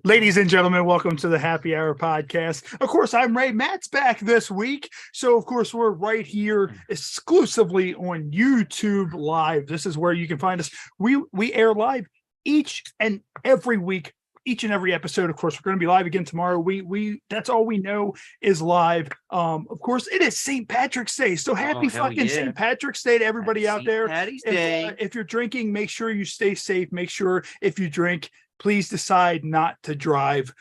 Ladies and gentlemen, welcome to the Happy Hour podcast. Of course, I'm Ray. Matt's back this week. So, of course, we're right here exclusively on YouTube Live. This is where you can find us. We air live each and every week, each and every episode. Of course, we're going to be live again tomorrow. We that's all we know is live. Of course, it is St. Patrick's Day. So happy fucking St. Patrick's Day to everybody out there. If you're drinking, make sure you stay safe. Make sure if you drink, please decide not to drive,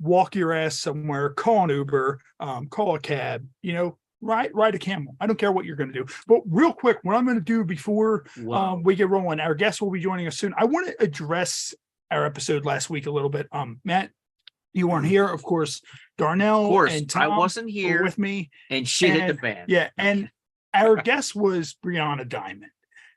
walk your ass somewhere, call an Uber, call a cab, ride a camel. I don't care what you're going to do. But real quick, what I'm going to do before we get rolling, our guest will be joining us soon. I want to address our episode last week a little bit. Matt, you weren't here. Of course, Darnell and Tom I wasn't here with me. And shit hit the fan. Yeah, and our guest was Brianna Diamond.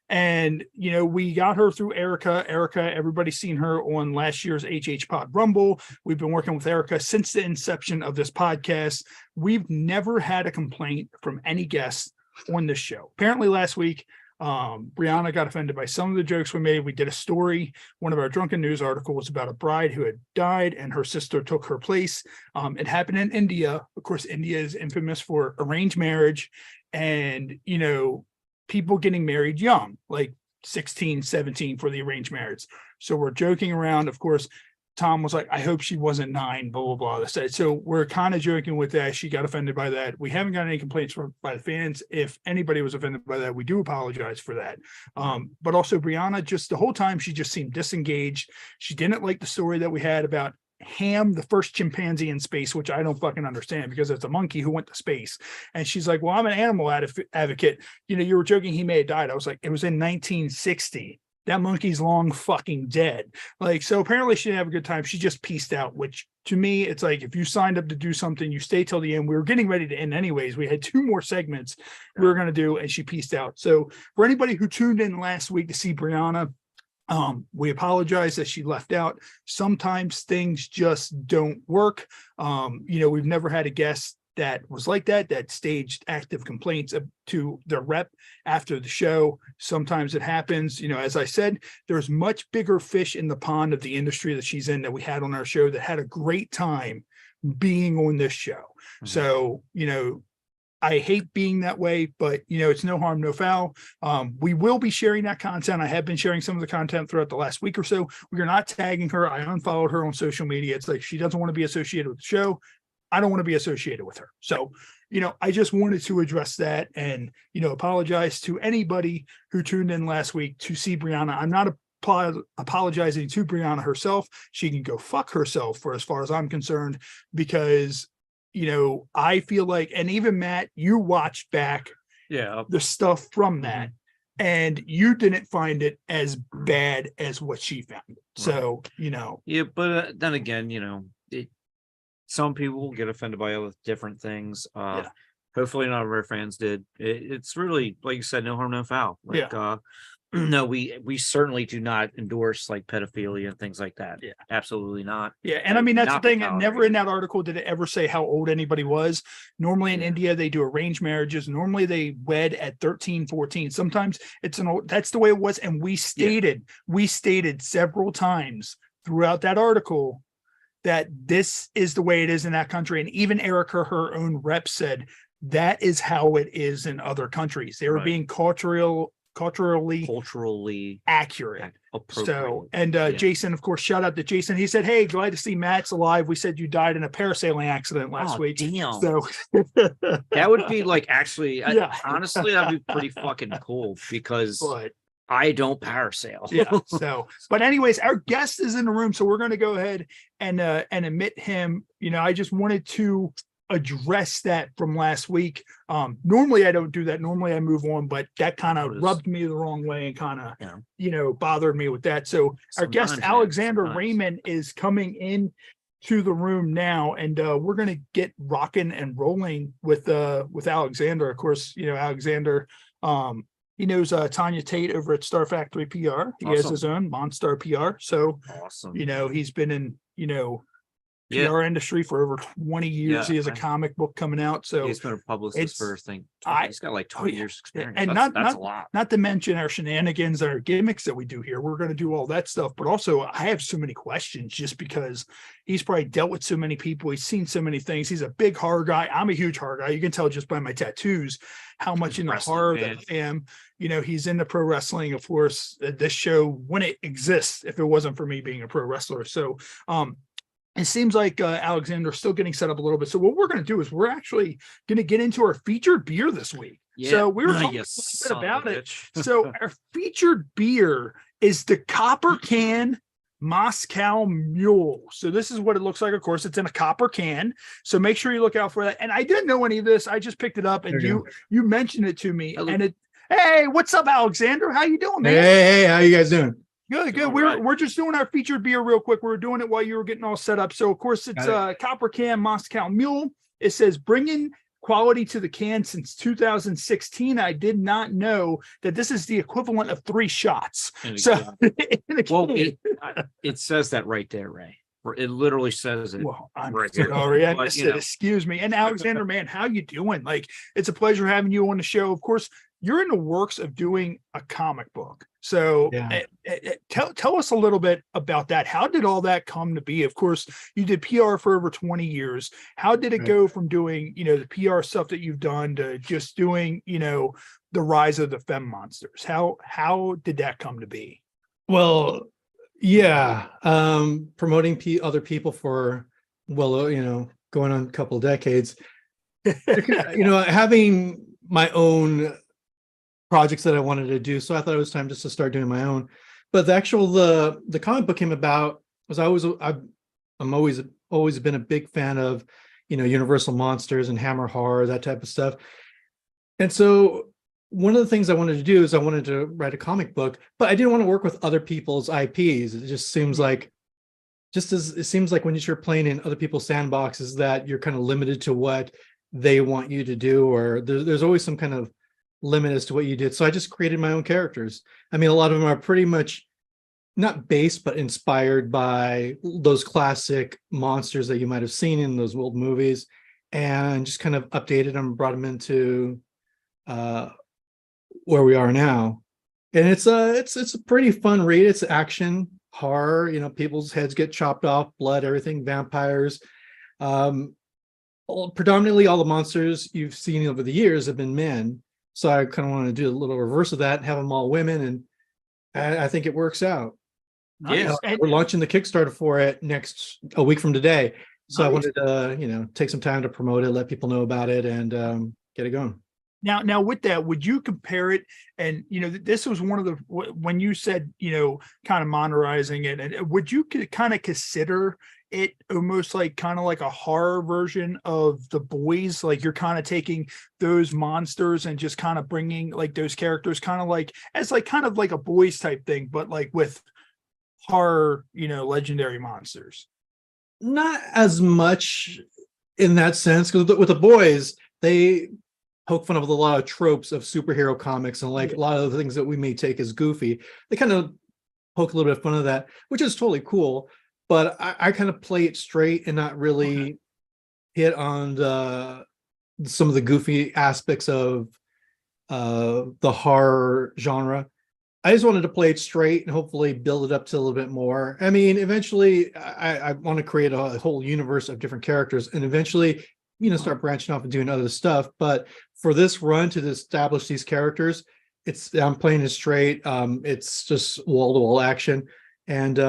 And, we got her through Erica. Everybody's seen her on last year's HH Pod Rumble. We've been working with Erica since the inception of this podcast. We've never had a complaint from any guests on this show. Apparently last week, Brianna got offended by some of the jokes we made. We did a story, one of our Drunken News articles about a bride who had died and her sister took her place. It happened in India. Of course, India is infamous for arranged marriage and, people getting married young, like 16, 17 for the arranged marriage. So we're joking around. Of course, Tom was like, I hope she wasn't 9, blah, blah, blah. So we're kind of joking with that. She got offended by that. We haven't got any complaints by the fans. If anybody was offended by that, we do apologize for that. But also Brianna, just the whole time, she just seemed disengaged. She didn't like the story that we had about Ham, the first chimpanzee in space, which I don't fucking understand because it's a monkey who went to space. And she's like, well, I'm an animal advocate. You were joking he may have died. I was like, it was in 1960. That monkey's long fucking dead. So apparently she didn't have a good time. She just pieced out, which to me, it's like, if you signed up to do something, you stay till the end. We were getting ready to end anyways. We had 2 more segments we were going to do, and she pieced out. So for anybody who tuned in last week to see Brianna, we apologize that she left out. Sometimes things just don't work. We've never had a guest that was like that staged active complaints to their rep after the show. Sometimes it happens. As I said, there's much bigger fish in the pond of the industry that she's in that we had on our show that had a great time being on this show. Mm-hmm. So, I hate being that way, but it's no harm, no foul. We will be sharing that content. I have been sharing some of the content throughout the last week or so. We are not tagging her. I unfollowed her on social media. It's like she doesn't want to be associated with the show. I don't want to be associated with her. So, I just wanted to address that and, apologize to anybody who tuned in last week to see Brianna. I'm not apologizing to Brianna herself. She can go fuck herself for as far as I'm concerned, because I feel like, and even Matt, you watched back the stuff from that, and you didn't find it as bad as what she found it. So, Yeah, but then again, some people will get offended by other different things. Hopefully none of our fans did. It's really, like you said, no harm, no foul. No, we certainly do not endorse pedophilia and things like that. Yeah, absolutely not. Yeah, and I mean that's the thing. Never in that article did it ever say how old anybody was. Normally in India they do arranged marriages. Normally they wed at 13, 14. Sometimes it's that's the way it was. And we stated several times throughout that article that this is the way it is in that country. And even Erica, her own rep, said that is how it is in other countries. They were being culturally accurate. So, and Jason, of course, shout out to Jason. He said, hey, glad to see Matt's alive. We said you died in a parasailing accident last week. Damn. So that would be actually, honestly, that'd be pretty fucking cool because I don't parasail. So, but anyways, our guest is in the room, so we're going to go ahead and admit him. I just wanted to address that from last week. Normally I don't do that. Normally I move on, but that kind of rubbed me the wrong way and kind of bothered me with that. So our guest Alexander Raymond is coming in to the room now, and we're going to get rocking and rolling with Alexander. Of course, Alexander, he knows Tanya Tate over at Star Factory PR. He has his own Monstar PR. So awesome. He's been in Yeah. PR industry for over 20 years. Yeah, He has a comic book coming out. So he's been a publicist it's for, I think, I he's got like oh 20 yeah. years experience. And That's a lot. not to mention our shenanigans, our gimmicks that we do here. We're going to do all that stuff, but also I have so many questions just because he's probably dealt with so many people. He's seen so many things. He's a big horror guy. I'm a huge horror guy. You can tell just by my tattoos how much in the Wrestling horror fan. that I am. You know, he's into pro wrestling, of course. This show, when it exists, if it wasn't for me being a pro wrestler. So it seems like Alexander's still getting set up a little bit. So what we're going to do is we're actually going to get into our featured beer this week. Yeah. So we were talking You a son little of bit a about it. bitch. So our featured beer is the Copper Can Moscow Mule. So this is what it looks like. Of course, it's in a copper can. So make sure you look out for that. And I didn't know any of this. I just picked it up and you mentioned it to me. Hello. And hey, what's up, Alexander? How you doing, man? Hey, how you guys doing? Good, good. All We're right. we're just doing our featured beer real quick. We were doing it while you were getting all set up. So of course it's Copper Can Moscow Mule. It says bringing quality to the can since 2016. I did not know that this is the equivalent of 3 shots. So Well, it says that right there, Ray. It literally says it. Well, I'm right here. sorry. I But, missed you it. know. Excuse me. And Alexander, man, how you doing? Like, it's a pleasure having you on the show. Of course, you're in the works of doing a comic book. So tell us a little bit about that. How did all that come to be? Of course, you did PR for over 20 years. How did it go from doing, the PR stuff that you've done to just doing, the rise of the Femonsters? How did that come to be? Well, promoting other people for, going on a couple of decades, having my own projects that I wanted to do. So I thought it was time just to start doing my own. But the comic book came about was I'm always been a big fan of, Universal Monsters and Hammer Horror, that type of stuff. And so one of the things I wanted to do is I wanted to write a comic book, but I didn't want to work with other people's IPs. It just seems like, when you're playing in other people's sandboxes, that you're kind of limited to what they want you to do, or there's always some kind of limit as to what you did. So I just created my own characters. I mean, a lot of them are pretty much not based, but inspired by those classic monsters that you might have seen in those old movies, and just kind of updated them, brought them into where we are now. And it's a pretty fun read. It's action, horror, people's heads get chopped off, blood, everything, vampires. Predominantly all the monsters you've seen over the years have been men. So I kind of want to do a little reverse of that and have them all women. And I think it works out. Nice. We're launching the Kickstarter for it a week from today. So Nice. I wanted to, take some time to promote it, let people know about it, and get it going. Now with that, would you compare it? And, this was one of the, when you said, kind of modernizing it, and would you kind of consider it almost like kind of like a horror version of The Boys? Like you're kind of taking those monsters and just kind of bringing like those characters kind of like as like kind of like a Boys type thing, but like with horror, legendary monsters. Not as much in that sense, because with The Boys, they poke fun of a lot of tropes of superhero comics, and like a lot of the things that we may take as goofy, they kind of poke a little bit of fun of that, which is totally cool. But I kind of play it straight and not really hit on some of the goofy aspects of the horror genre. I just wanted to play it straight and hopefully build it up to a little bit more. I mean, eventually I want to create a whole universe of different characters, and eventually, start branching off and doing other stuff. But for this run to establish these characters, I'm playing it straight. It's just wall-to-wall action. And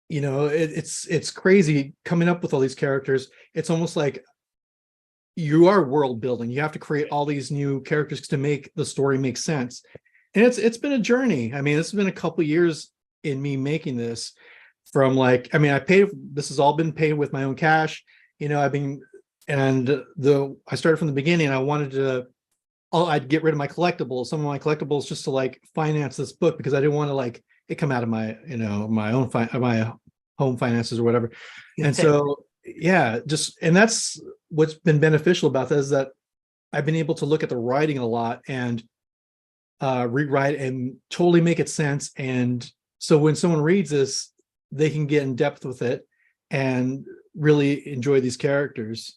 it's crazy coming up with all these characters. It's almost like you are world building. You have to create all these new characters to make the story make sense. And it's been a journey. I mean, this has been a couple years in me making this. This has all been paid with my own cash. I started from the beginning. I'd get rid of my collectibles, some of my collectibles, just to like finance this book, because I didn't want to like it come out of my, my own my home finances or whatever. And so, and that's what's been beneficial about that, is that I've been able to look at the writing a lot and rewrite and totally make it sense. And so when someone reads this, they can get in depth with it and really enjoy these characters.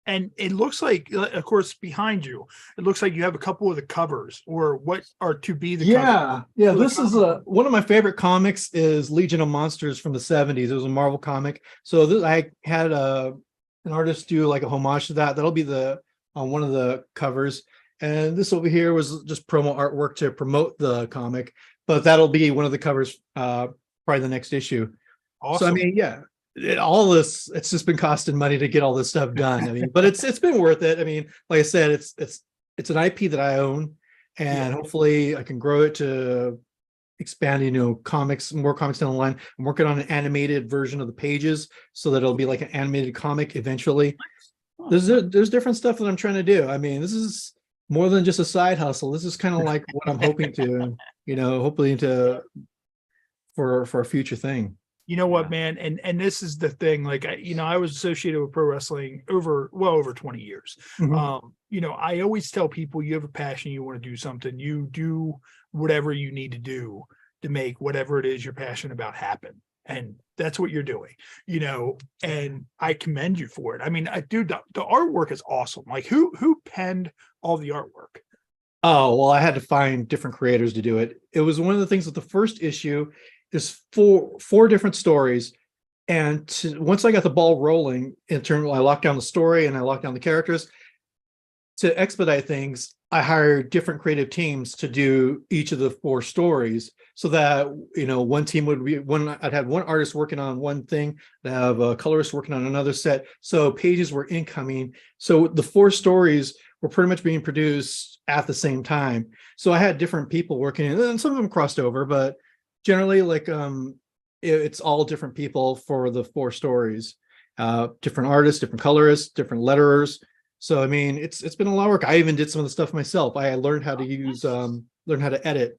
And it looks like, of course, behind you, it looks like you have a couple of the covers or what are to be the covers. Yeah. This is one of my favorite comics is Legion of Monsters from the 70s. It was a Marvel comic. So I had an artist do like a homage to that. That'll be the on one of the covers. And this over here was just promo artwork to promote the comic, but that'll be one of the covers, probably the next issue. Awesome. So I mean, yeah, all this, it's just been costing money to get all this stuff done. I mean, but it's been worth it. I mean, like I said, it's an IP that I own, and hopefully I can grow it to expand, comics, more comics down the line. I'm working on an animated version of the pages so that it'll be like an animated comic eventually. There's different stuff that I'm trying to do. I mean, this is more than just a side hustle. This is kind of like what I'm hoping to, hopefully for a future thing. You know what, man? And this is the thing. Like, I was associated with pro wrestling over 20 years. Mm-hmm. I always tell people, you have a passion, you want to do something, you do whatever you need to do to make whatever it is you're passionate about happen. And that's what you're doing, and I commend you for it. I mean, dude, the artwork is awesome. Like, who penned all the artwork? Oh, well, I had to find different creators to do it. It was one of the things with the first issue. There's four different stories, and once I got the ball rolling I locked down the story and I locked down the characters. To expedite things, I hired different creative teams to do each of the 4 stories, so that one team would be I'd have one artist working on one thing, I'd have a colorist working on another set, so pages were incoming. So the 4 stories were pretty much being produced at the same time. So I had different people working, and some of them crossed over, but generally, like, it's all different people for the 4 stories, different artists, different colorists, different letterers. So I mean, it's been a lot of work. I even did some of the stuff myself. I learned how to learn how to edit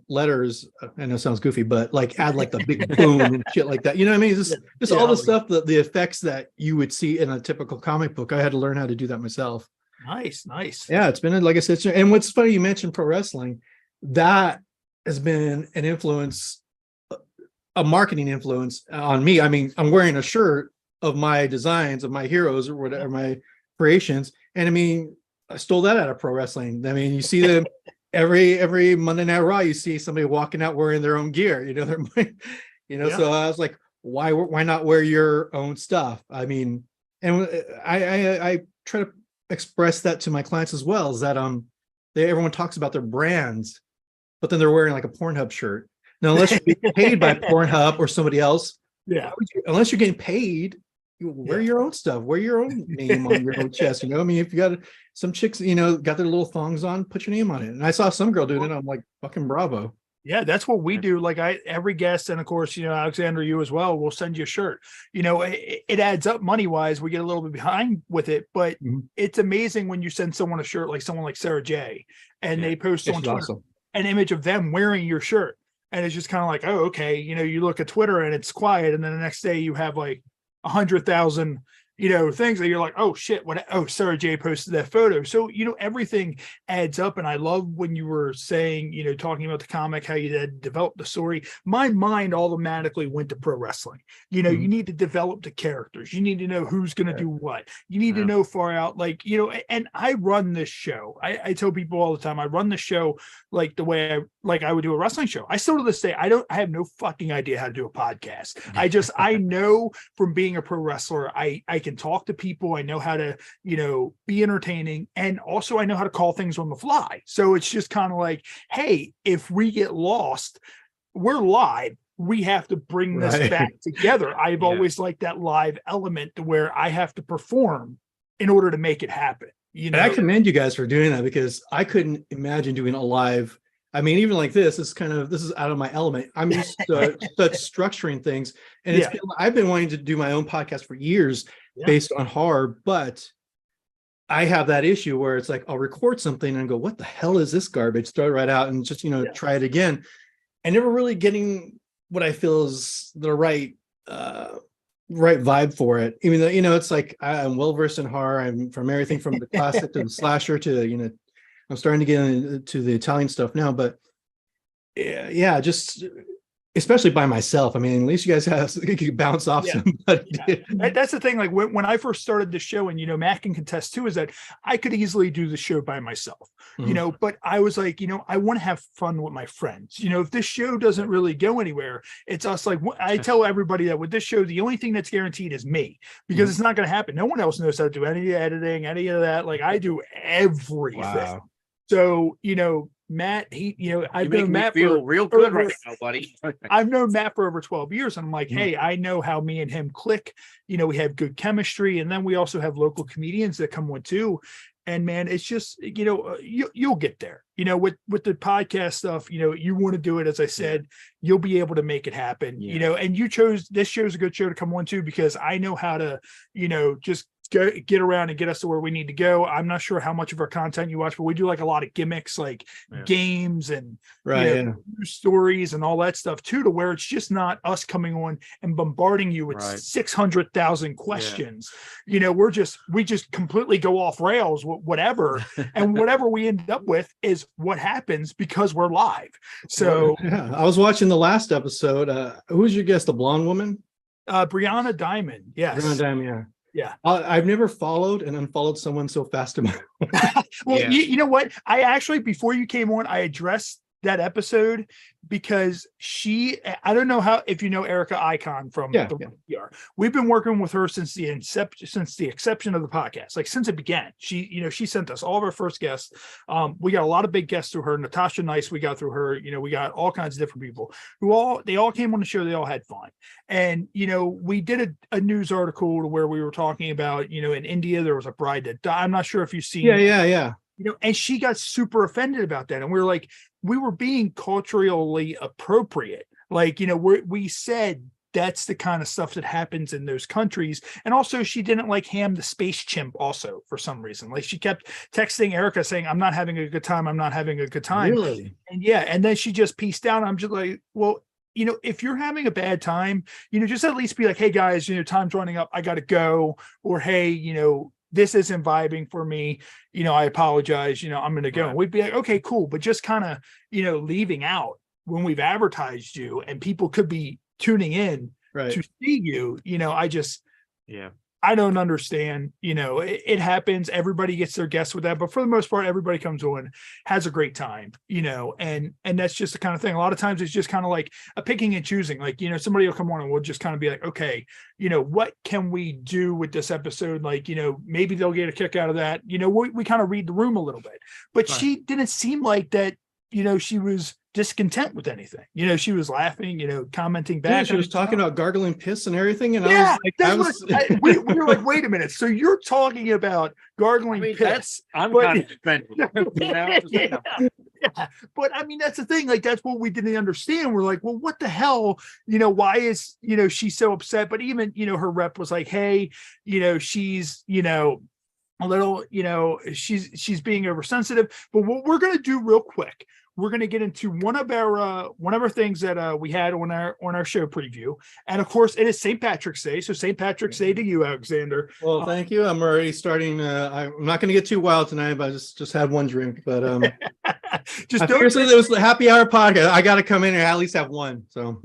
letters. I know it sounds goofy, but like add like the big boom and shit like that. You know what I mean? Just all the stuff, the effects that you would see in a typical comic book. I had to learn how to do that myself. Nice. Yeah, it's been, like I said, and what's funny, you mentioned pro wrestling. That has been an influence, a marketing influence on me. I mean, I'm wearing a shirt of my designs of my heroes or whatever, my creations. And I mean, I stole that out of pro wrestling. I mean, you see them every Monday Night Raw, you see somebody walking out wearing their own gear, so I was like, why not wear your own stuff? I mean, and I try to express that to my clients as well, is that everyone talks about their brands, but then they're wearing like a Pornhub shirt. Now, unless you're getting paid by Pornhub or somebody else, unless you're getting paid, you wear your own stuff, wear your own name on your own chest. I mean, if you got some chicks, got their little thongs on, put your name on it. And I saw some girl doing it. I'm like, fucking bravo. Yeah, that's what we do. Like every guest, and of course, Alexander, you as well, we'll send you a shirt. It adds up money wise. We get a little bit behind with it, but it's amazing when you send someone a shirt, like someone like Sarah J, and they post on Twitter an image of them wearing your shirt. And it's just kind of like, oh, okay. You look at Twitter and it's quiet. And then the next day you have like 100,000, things that you're like, oh shit, Sarah J posted that photo. So, everything adds up. And I love when you were saying, talking about the comic, how you had developed the story. My mind automatically went to pro wrestling. You need to develop the characters. You need to know who's going to do what. You need to know far out, and I run this show. I tell people all the time, I run the show like the way I would do a wrestling show. I still to this day, I have no fucking idea how to do a podcast. I know from being a pro wrestler, I can talk to people. I know how to, be entertaining. And also I know how to call things on the fly. So it's just kind of like, hey, if we get lost, we're live. We have to bring this back together. I've always liked that live element to where I have to perform in order to make it happen. And I commend you guys for doing that, because I couldn't imagine doing a live. I mean, even like this is out of my element. I'm used to structuring things. And I've been wanting to do my own podcast for years based on horror, but I have that issue where it's like, I'll record something and go, what the hell is this garbage? Throw it right out and just, try it again. And never really getting what I feel is the right vibe for it. Even though, it's like, I'm well-versed in horror. I'm from everything from the classic to the slasher to, I'm starting to get into the Italian stuff now, but just especially by myself. I mean, at least you guys have you can bounce off somebody. That's the thing. Like when I first started the show, and Matt can contest too, is that I could easily do the show by myself, but I was like, I want to have fun with my friends. If this show doesn't really go anywhere, it's us. Like I tell everybody that with this show, the only thing that's guaranteed is me, because it's not going to happen. No one else knows how to do any editing, any of that. Like I do everything. Wow. So, Matt, I've known Matt feel real good right now, buddy. I've known Matt for over 12 years. And I'm like, hey, I know how me and him click. We have good chemistry. And then we also have local comedians that come on too. And man, it's just, you'll get there, with the podcast stuff, you want to do it. As I said, you'll be able to make it happen, and this show's a good show to come on to, because I know how to, just get around and get us to where we need to go. I'm not sure how much of our content you watch, but we do like a lot of gimmicks, like games and news stories and all that stuff too, to where it's just not us coming on and bombarding you with 600,000 questions. We just completely go off rails, whatever. And whatever we end up with is what happens because we're live. So I was watching the last episode. Who's your guest? The blonde woman? Brianna Diamond. Yes. Brianna Diamond, yeah. I've never followed and unfollowed someone so fast. Well, you know what? I actually, before you came on, I addressed that episode because I don't know if you know Erica Icon from the PR. We've been working with her since the exception of the podcast, like since it began. She sent us all of our first guests. We got a lot of big guests through her. Natasha Nice, we got through her. We got all kinds of different people they all came on the show. They all had fun. And, we did a news article where we were talking about, in India, there was a bride that died. I'm not sure if you've seen. Yeah. And she got super offended about that. And we were like, we were being culturally appropriate. Like, we said that's the kind of stuff that happens in those countries. And also she didn't like Ham the space chimp also for some reason. Like she kept texting Erica saying, I'm not having a good time. I'm not having a good time. Really? And and then she just pieced out. I'm just like, well, if you're having a bad time, just at least be like, hey guys, time's running up. I got to go. Or, hey, this isn't vibing for me. I apologize. I'm going to go. And we'd be like, okay, cool. But just kind of, leaving out when we've advertised you and people could be tuning in to see you, I don't understand. It happens. Everybody gets their guests with that. But for the most part, everybody comes on, has a great time, and that's just the kind of thing. A lot of times it's just kind of like a picking and choosing. Like, somebody will come on and we'll just kind of be like, okay, what can we do with this episode? Like, maybe they'll get a kick out of that. We kind of read the room a little bit. But she didn't seem like that, she was discontent with anything. She was laughing, commenting back. Yeah, she was talking about gargling piss and everything. And I was like, we were like, wait a minute. So you're talking about gargling piss? I'm kind of offended. But I mean, that's the thing. Like, that's what we didn't understand. We're like, well, what the hell? Why is she's so upset? But even her rep was like, hey, she's a little, she's being oversensitive. But what we're gonna do real quick, we're going to get into one of our things that we had on our show preview. And of course it is St. Patrick's Day. So St. Patrick's Day to you, Alexander. Well, thank you. I'm already starting. I'm not going to get too wild tonight, but I just had one drink, but just seriously, there was the happy hour podcast. I got to come in and at least have one. So,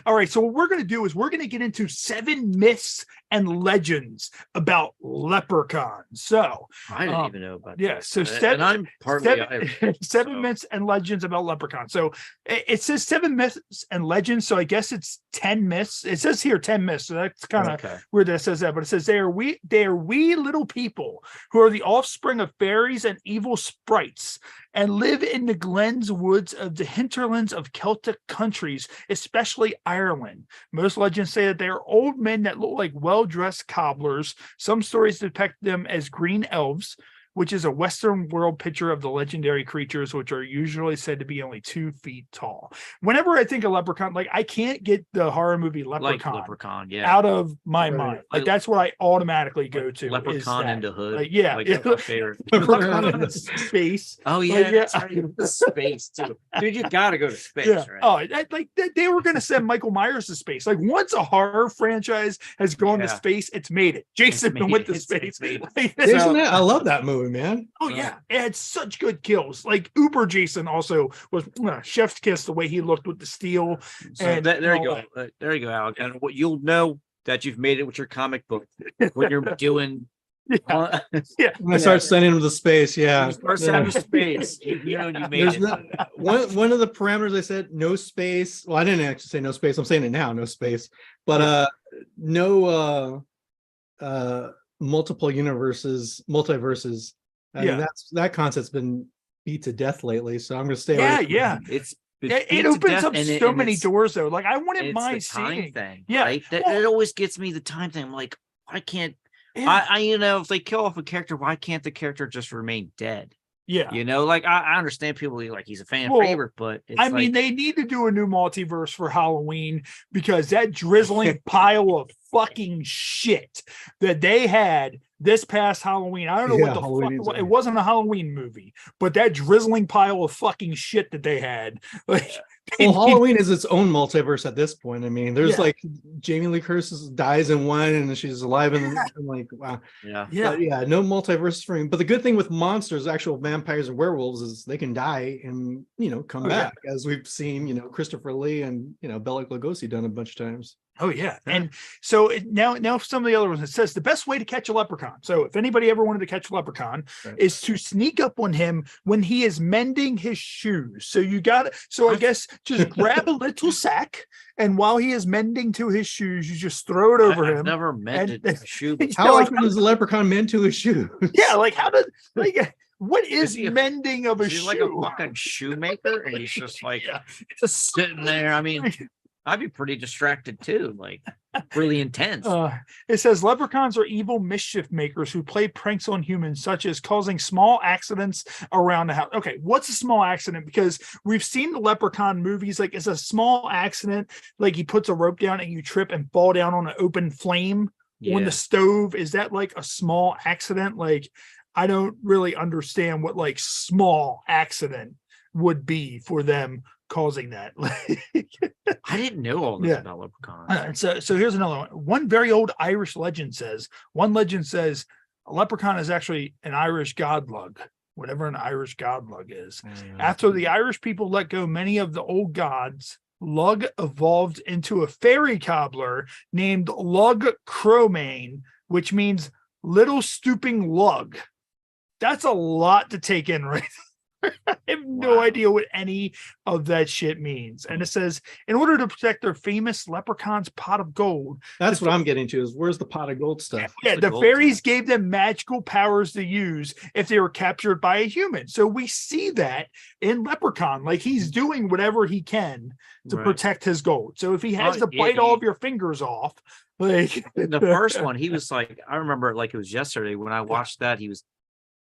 all right. So what we're going to do is we're going to get into 7 myths and legends about leprechauns. So I didn't even know about that. So and I'm partly seven myths and legends about leprechauns. So it says 7 myths and legends. So I guess it's 10 myths. It says here 10 myths. So that's kind of weird that it says that, but it says they are wee little people who are the offspring of fairies and evil sprites and live in the glens, woods of the hinterlands of Celtic countries, especially Ireland. Most legends say that they are old men that look like well-dressed cobblers. Some stories depict them as green elves, which is a Western world picture of the legendary creatures, which are usually said to be only 2 feet tall. Whenever I think of Leprechaun, like I can't get the horror movie Leprechaun out of my mind. Like that's what I automatically go to. Leprechaun in the Hood. Like, yeah. Like my favorite. Leprechaun in space. Oh yeah. Space too. Dude, you gotta go to space, right? Oh, like they were gonna send Michael Myers to space. Like once a horror franchise has gone to space, it's made it. Jason went to space. I love that movie. movie, man. Oh yeah, it had such good kills. Like Uber Jason also was chef's kiss the way he looked with the steel. So And there you all go. There you go, Alex. And what you'll know that you've made it with your comic book when you're doing. Yeah. When I start sending them to space, yeah. First out of space, you know you made There's it. one of the parameters I said, no space. Well, I didn't actually say no space. I'm saying it now, no space. But no multiple universes, multiverses. I mean, that concept's been beat to death lately. So I'm gonna stay away. Yeah. It opens up so many doors though. Like I wouldn't mind seeing thing. Yeah. Right? It always gets me, the time thing. I'm like, why can't I if they kill off a character, why can't the character just remain dead? Yeah. You know, like I understand people like he's a fan favorite, but I mean, they need to do a new multiverse for Halloween because that drizzling pile of fucking shit that they had this past Halloween. I don't know what the fuck it was. It wasn't a Halloween movie, but that drizzling pile of fucking shit that they had. Like, Halloween is its own multiverse at this point. I mean, there's like Jamie Lee Curtis dies in one and she's alive and I'm like, wow. Yeah. But no multiverse for him. But the good thing with monsters, actual vampires and werewolves, is they can die and come back, as we've seen, Christopher Lee and Bela Lugosi done a bunch of times. Oh yeah. And so now some of the other ones, it says the best way to catch a leprechaun. So if anybody ever wanted to catch a leprechaun is to sneak up on him when he is mending his shoes. So I guess just grab a little sack, and while he is mending to his shoes, you just throw it over him. I've never mended a shoe. How often does a leprechaun mend to his shoes? Yeah, like how does what is mending of a shoe? Like a fucking shoemaker, and he's just like just sitting there. I mean, I'd be pretty distracted too, like really intense. It says leprechauns are evil mischief makers who play pranks on humans, such as causing small accidents around the house. Okay, what's a small accident? Because we've seen the leprechaun movies, like it's a small accident, like he puts a rope down and you trip and fall down on an open flame on the stove. Is that like a small accident? Like, I don't really understand what like small accident would be for them causing that. I didn't know all this about leprechauns. So here's another one. One very old Irish legend says a leprechaun is actually an Irish godlug, whatever an Irish godlug is. After the Irish people let go many of the old gods, Lug evolved into a fairy cobbler named Lug Crowmane, which means little stooping lug. That's a lot to take in, right? I have no idea what any of that shit means. And it says, in order to protect their famous leprechaun's pot of gold. That's what I'm getting to, is where's the pot of gold stuff? Yeah, the fairies gave them magical powers to use if they were captured by a human. So we see that in Leprechaun. Like he's doing whatever he can to protect his gold. So if he has to bite all of your fingers off, like the first one, he was like, I remember it like it was yesterday when I watched that, he was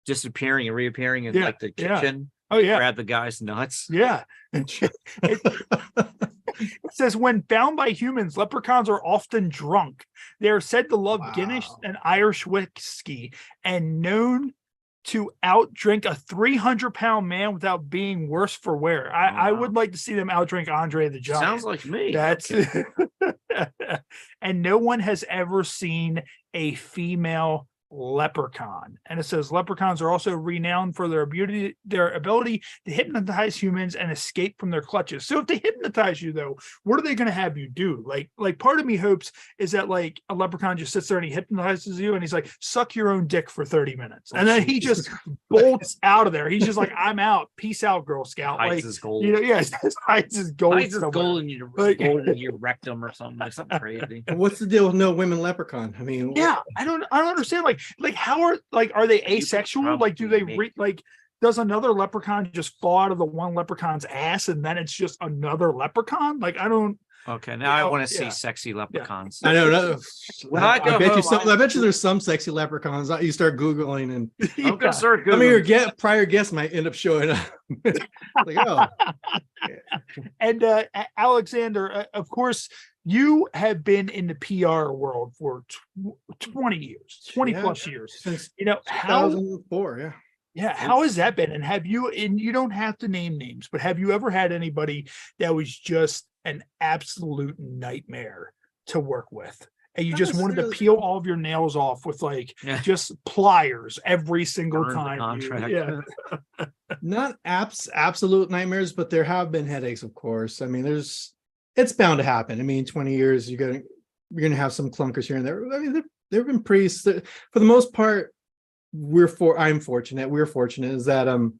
disappearing and reappearing in like the kitchen. Oh yeah. Grab the guy's nuts. Yeah. It says when found by humans, leprechauns are often drunk. They are said to love Guinness and Irish whiskey and known to outdrink a 300-pound man without being worse for wear. I would like to see them outdrink Andre the Giant. Sounds like me. That's and no one has ever seen a female leprechaun. And it says leprechauns are also renowned for their ability to hypnotize humans and escape from their clutches. So if they hypnotize you though, what are they going to have you do? Like part of me hopes is that like a leprechaun just sits there and he hypnotizes you and he's like, suck your own dick for 30 minutes. And then he just bolts out of there. He's just like, I'm out. Peace out, Girl Scout. Hides like his gold. Hides his gold. Hides his gold in your rectum or something, like something crazy. What's the deal with no women leprechaun? I mean, I don't understand. Like how are they asexual? Like do they does another leprechaun just fall out of the one leprechaun's ass and then it's just another leprechaun? Like I don't. Okay, now I want to see sexy leprechauns. I know. No. I bet you there's some sexy leprechauns. You start Googling and I'm gonna start Googling. Some of your prior guests might end up showing up. Like, oh. And Alexander, of course, you have been in the PR world for 20 years, 20 plus years. Since how 2004, how has that been? And you don't have to name names, but have you ever had anybody that was just an absolute nightmare to work with? and you Not just wanted to necessarily. peel all of your nails off with like Yeah. just pliers every single Burn the time. contract. Yeah. Not absolute nightmares, but there have been headaches, of course. I mean, it's bound to happen. I mean, 20 years, you're gonna have some clunkers here and there. I mean, they've been pretty, for the most part, we're fortunate is that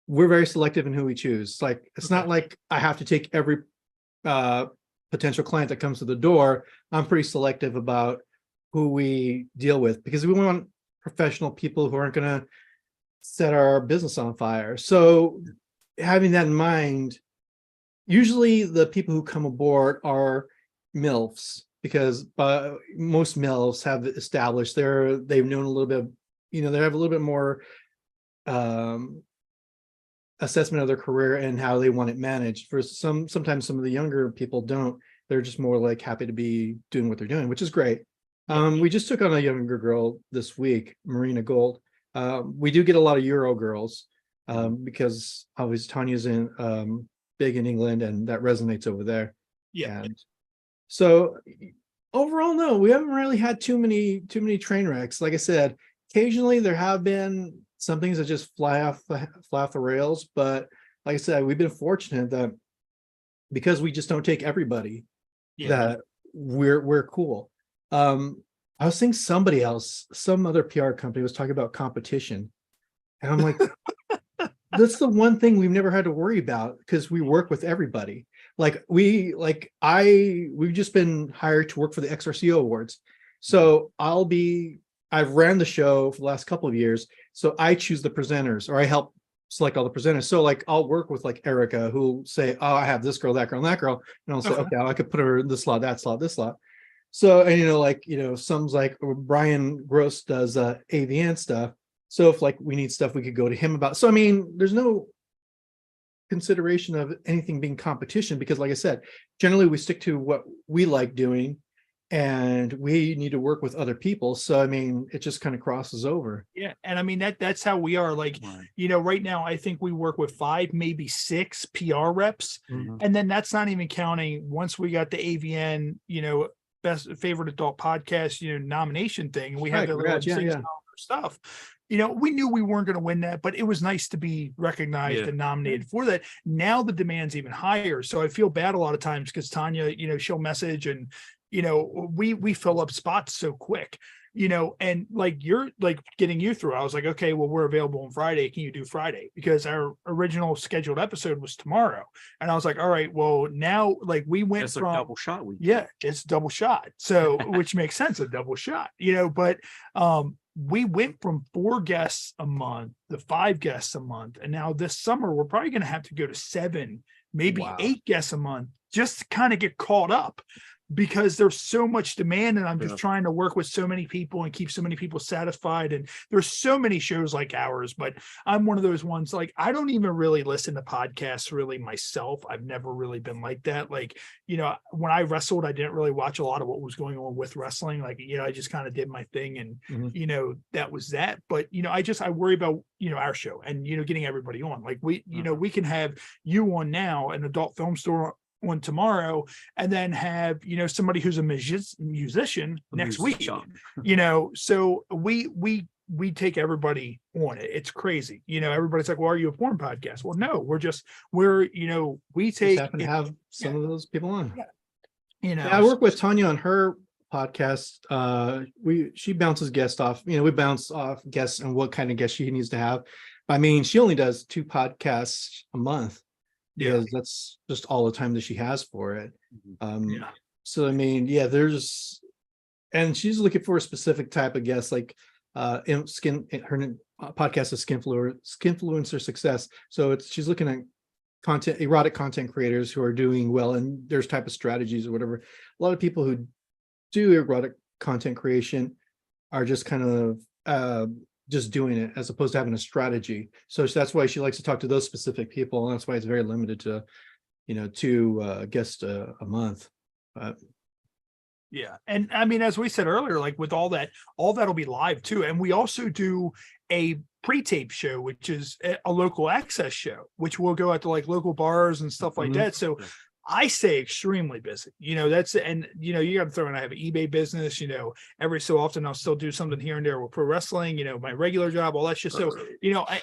we're very selective in who we choose. Like, it's not like I have to take every potential client that comes to the door. I'm pretty selective about who we deal with, because we want professional people who aren't going to set our business on fire. So having that in mind, usually the people who come aboard are MILFs, because most MILFs have established they've known a little bit, they have a little bit more assessment of their career and how they want it managed. For sometimes some of the younger people don't. They're just more like happy to be doing what they're doing, which is great. We just took on a younger girl this week, Marina Gold. We do get a lot of Euro girls because obviously Tanya's in big in England, and that resonates over there. Yeah. And so overall, no, we haven't really had too many train wrecks. Like I said, occasionally there have been some things that just fly off the rails, but like I said, we've been fortunate that because we just don't take everybody, that we're cool. I was seeing somebody else, some other PR company was talking about competition, and I'm like, that's the one thing we've never had to worry about, because we work with everybody. We've just been hired to work for the XRCO Awards. So I've ran the show for the last couple of years. So I choose the presenters, or I help select all the presenters. So I'll work with Erica, who'll say, oh, I have this girl, that girl, and that girl. And I'll say, okay, I could put her in this slot, that slot, this slot. So, and some's like Brian Gross does AVN stuff. So if we need stuff, we could go to him about. So, I mean, there's no consideration of anything being competition, because like I said, generally we stick to what we like doing, and we need to work with other people. So, I mean, it just kind of crosses over. Yeah. And I mean, that's how we are. Right now, I think we work with 5, maybe 6 PR reps. Mhm. And then that's not even counting once we got the AVN, best favorite adult podcast, nomination thing. We had the little stuff. We knew we weren't going to win that, but it was nice to be recognized and nominated for that. Now the demand's even higher. So I feel bad a lot of times because Tanya, she'll message and, we fill up spots so quick, and you're getting you through. I was like, okay, well, we're available on Friday. Can you do Friday? Because our original scheduled episode was tomorrow. And I was like, all right, well, now we went from a double shot week. Yeah, it's double shot. So which makes sense, a double shot, but we went from 4 guests a month to 5 guests a month. And now this summer, we're probably going to have to go to 7, maybe 8 guests a month just to kind of get caught up, because there's so much demand, and I'm just trying to work with so many people and keep so many people satisfied. And there's so many shows like ours, but I'm one of those ones, I don't even really listen to podcasts really myself. I've never really been like that. When I wrestled, I didn't really watch a lot of what was going on with wrestling. I just kind of did my thing, and that was that. But I worry about our show and getting everybody on. We can have you on now, an adult film store on tomorrow, and then have somebody who's a musician next week. So we take everybody on it. It's crazy. Everybody's like, well, are you a porn podcast? Well, no, we Just happen to have some of those people on. I work with Tanya on her podcast. She bounces guests off. We bounce off guests and what kind of guests she needs to have. I mean, she only does 2 podcasts a month, because that's just all the time that she has for it. So I mean, and she's looking for a specific type of guest, her podcast is Skinfluencer Success. So she's looking at erotic content creators who are doing well, and there's type of strategies or whatever. A lot of people who do erotic content creation are just kind of just doing it, as opposed to having a strategy. So that's why she likes to talk to those specific people, and that's why it's very limited to 2 guests a month. And I mean, as we said earlier, with all that'll be live too. And we also do a pre-tape show, which is a local access show, which will go out to local bars and stuff like that. So I say extremely busy. And you got to throw in, I have an eBay business, every so often I'll still do something here and there with pro wrestling, my regular job, all that shit. So,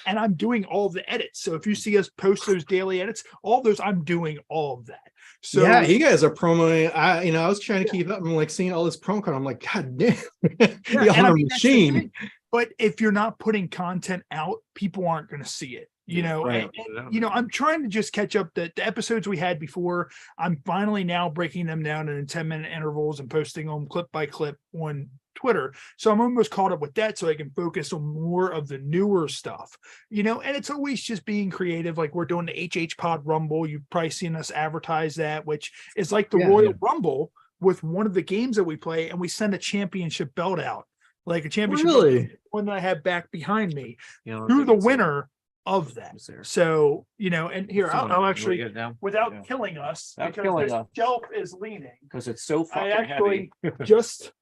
and I'm doing all the edits. So if you see us post those daily edits, all those, I'm doing all of that. So yeah, you guys are promoting. I was trying to keep up. I'm like seeing all this promo code. I'm like, God damn, yeah, you're and on a machine. But if you're not putting content out, people aren't going to see it. Right. And, I'm trying to just catch up the episodes we had before. I'm finally now breaking them down in 10-minute intervals and posting them clip by clip on Twitter. So I'm almost caught up with that so I can focus on more of the newer stuff, and it's always just being creative. Like we're doing the HH Pod Rumble. You've probably seen us advertise that, which is like the Royal Rumble with one of the games that we play, and we send a championship belt out, like a championship belt, one that I have back behind me, to the winner of that. So, and here I'll actually, without killing us, because the shelf is leaning, because it's so fucking I actually heavy. just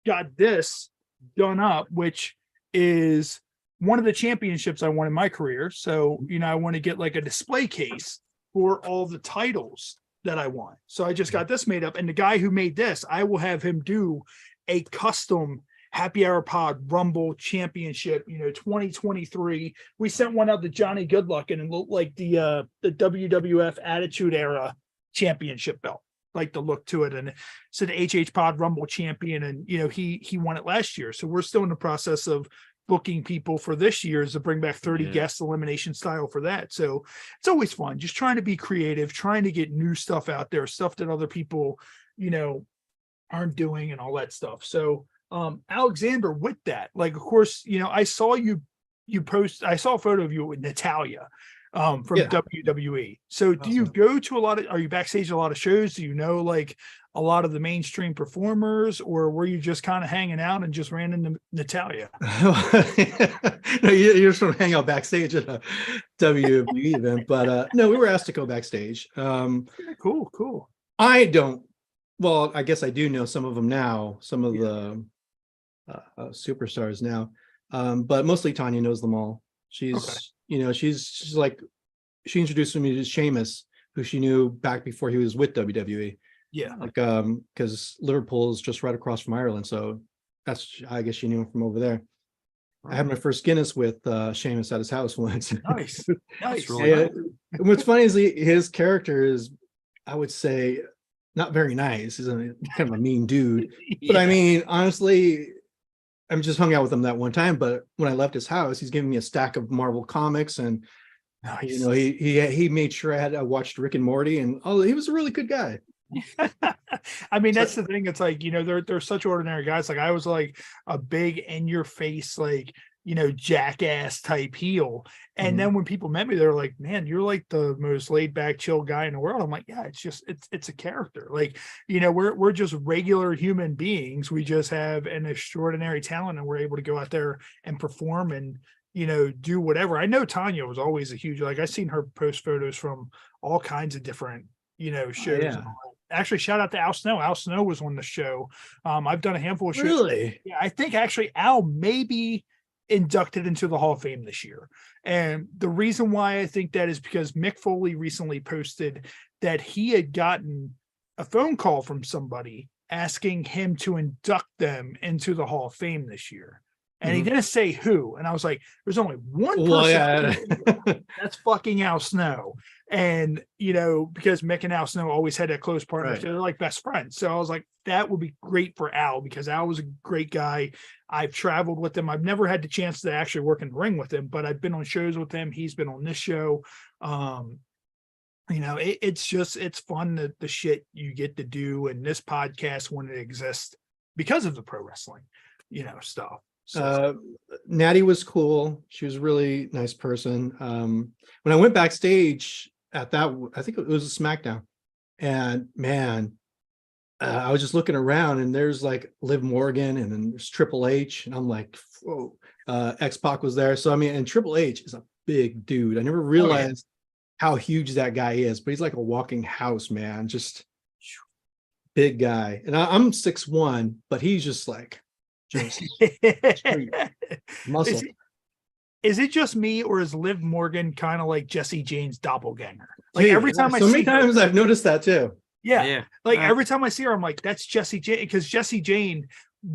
got this done up, which is one of the championships I won in my career. So, I want to get like a display case for all the titles that I won. So I just got this made up, and the guy who made this, I will have him do a custom Happy Hour Pod Rumble Championship, 2023. We sent one out to Johnny Goodluck, and it looked like the WWF Attitude Era Championship belt, like the look to it, and so the HH Pod Rumble Champion, and he won it last year. So we're still in the process of booking people for this year's to bring back 30 guest elimination style for that. So it's always fun, just trying to be creative, trying to get new stuff out there, stuff that other people, aren't doing, and all that stuff. So Alexander, with that, like, of course, I saw you post, I saw a photo of you with Natalia from WWE. So do you go to are you backstage at a lot of shows? Do you know like a lot of the mainstream performers, or were you just kind of hanging out and just ran into Natalia? No, you're sort of hang out backstage at a WWE event, but no, we were asked to go backstage. Cool. I guess I do know some of them now, some of the superstars now, but mostly Tanya knows them all. She's she's like, she introduced me to Sheamus, who she knew back before he was with WWE. Like because Liverpool is just right across from Ireland, so I guess she knew him from over there. I had my first Guinness with Sheamus at his house once. Nice. Really what's funny is his character is, I would say, not very nice. He's kind of a mean dude. But I mean, honestly, I'm just hung out with him that one time. But when I left his house, he's giving me a stack of Marvel comics, and he made sure I watched Rick and Morty, and he was a really good guy. I mean, that's the thing. It's like, they're such ordinary guys. Like I was like a big in your face, like, jackass type heel. And then when people met me, they're like, man, you're like the most laid back, chill guy in the world. I'm like, yeah, it's a character. Like, we're just regular human beings. We just have an extraordinary talent, and we're able to go out there and perform and, do whatever. I know Tanya was always a huge, like, I've seen her post photos from all kinds of different, shows. Actually, shout out to Al Snow. Al Snow was on the show. I've done a handful of shows. Really? Yeah, I think actually Al may be inducted into the Hall of Fame this year. And the reason why I think that is because Mick Foley recently posted that he had gotten a phone call from somebody asking him to induct them into the Hall of Fame this year. And he didn't say who. And I was like, there's only one person. That's fucking Al Snow. And, because Mick and Al Snow always had that close partnership. They're like best friends. So I was like, that would be great for Al, because Al was a great guy. I've traveled with him. I've never had the chance to actually work in the ring with him, but I've been on shows with him. He's been on this show. It's fun, the shit you get to do in this podcast when it exists because of the pro wrestling, stuff. So. Natty was cool. She was a really nice person. When I went backstage at that, I think it was a SmackDown, and man, I was just looking around, and there's like Liv Morgan, and then there's Triple H, and I'm like, whoa. X-Pac was there. So I mean, and Triple H is a big dude. I never realized how huge that guy is, but he's like a walking house, man. Just big guy. And I'm 6'1", but he's just like just muscle. is it just me, or is Liv Morgan kind of like Jesse Jane's doppelganger? Like Dude, every time I so see many times I've noticed that too. yeah. Like every time I see her, I'm like, that's Jesse Jane. Because Jesse Jane,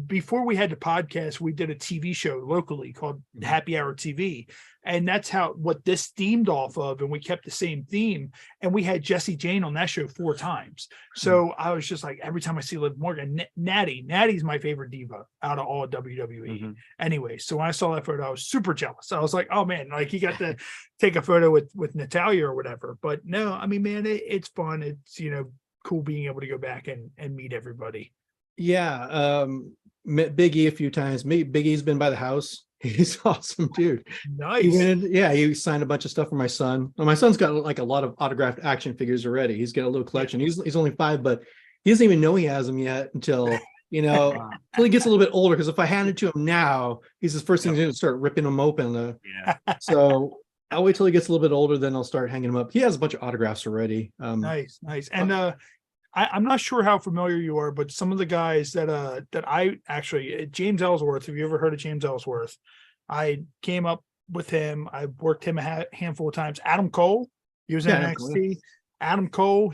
before we had the podcast, we did a TV show locally called Happy Hour TV. And that's what this themed off of. And we kept the same theme. And we had Jesse Jane on that show 4 times. So I was just like, every time I see Liv Morgan, Natty's my favorite diva out of all WWE. Anyway, so when I saw that photo, I was super jealous. I was like, oh man, like he got to take a photo with Natalia or whatever. But no, I mean, man, it's fun. It's, cool being able to go back and meet everybody. Yeah. Met Big E a few times. Big E's been by the house. He's awesome, dude. Nice. He signed a bunch of stuff for my son. Well, my son's got like a lot of autographed action figures already. He's got a little collection. He's only 5, but he doesn't even know he has them yet until until he gets a little bit older. Because if I hand it to him now, he's the first thing he's going to start ripping them open. So I'll wait till he gets a little bit older, then I'll start hanging them up. He has a bunch of autographs already. Nice. And I'm not sure how familiar you are, but some of the guys that I actually, James Ellsworth, have you ever heard of James Ellsworth? I came up with him. I worked him a handful of times. Adam Cole, he was in NXT. Adam Cole,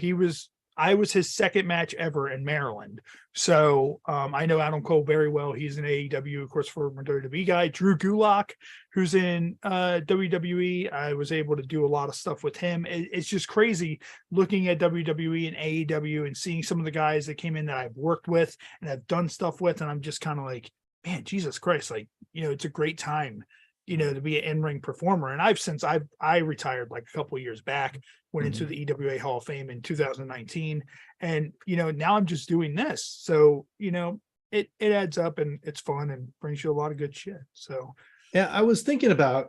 I was his second match ever in Maryland. So I know Adam Cole very well. He's in AEW, of course, former WWE guy. Drew Gulak, who's in WWE. I was able to do a lot of stuff with him. It's just crazy looking at WWE and AEW and seeing some of the guys that came in that I've worked with and I've done stuff with. And I'm just kind of like, man, Jesus Christ, like, it's a great time, to be an in-ring performer. And I retired like a couple of years back, went into the EWA Hall of Fame in 2019. And, now I'm just doing this. So, it adds up and it's fun and brings you a lot of good shit. So, yeah, I was thinking about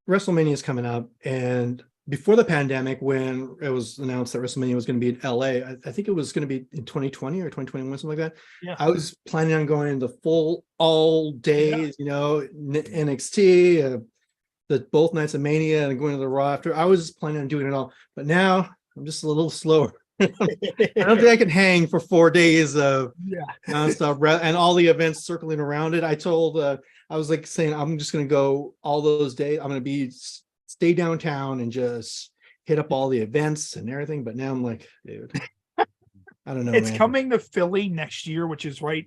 WrestleMania is coming up, and before the pandemic, when it was announced that WrestleMania was going to be in LA, I think it was going to be in 2020 or 2021, something like that. Yeah. I was planning on going the full all days, NXT, both nights of Mania and going to the Raw after. I was planning on doing it all, but now I'm just a little slower. I don't think I can hang for 4 days of nonstop and all the events circling around it. I told, I was like saying, I'm just going to go all those days. I'm going to stay downtown and just hit up all the events and everything. But now I'm like, dude, I don't know. It's coming to Philly next year, which is right,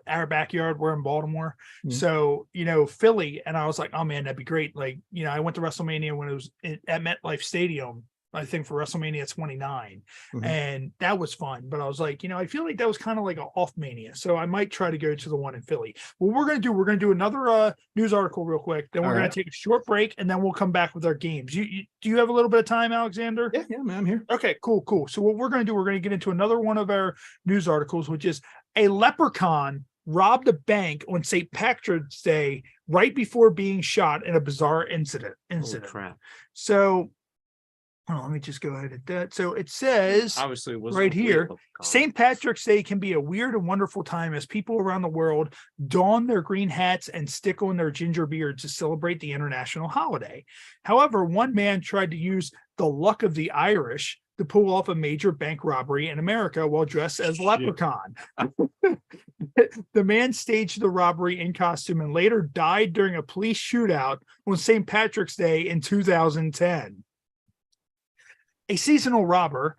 our backyard. We're in Baltimore. So, Philly. And I was like, oh man, that'd be great. Like, I went to WrestleMania when it was at MetLife Stadium, I think for WrestleMania 29. And that was fun. But I was like, I feel like that was kind of like an off Mania. So I might try to go to the one in Philly. What we're going to do another news article real quick. Then we're going to take a short break and then we'll come back with our games. Do you have a little bit of time, Alexander? Yeah, man, I'm here. Okay, cool. So what we're going to do, we're going to get into another one of our news articles, which is a leprechaun robbed a bank on St. Patrick's Day right before being shot in a bizarre incident. Holy crap. So let me just go ahead at that. So it says obviously it was right here, St. Patrick's Day can be a weird and wonderful time as people around the world don their green hats and stick on their ginger beards to celebrate the international holiday. However, one man tried to use the luck of the Irish to pull off a major bank robbery in America while dressed as Leprechaun. The man staged the robbery in costume and later died during a police shootout on St. Patrick's Day in 2010. A seasonal robber,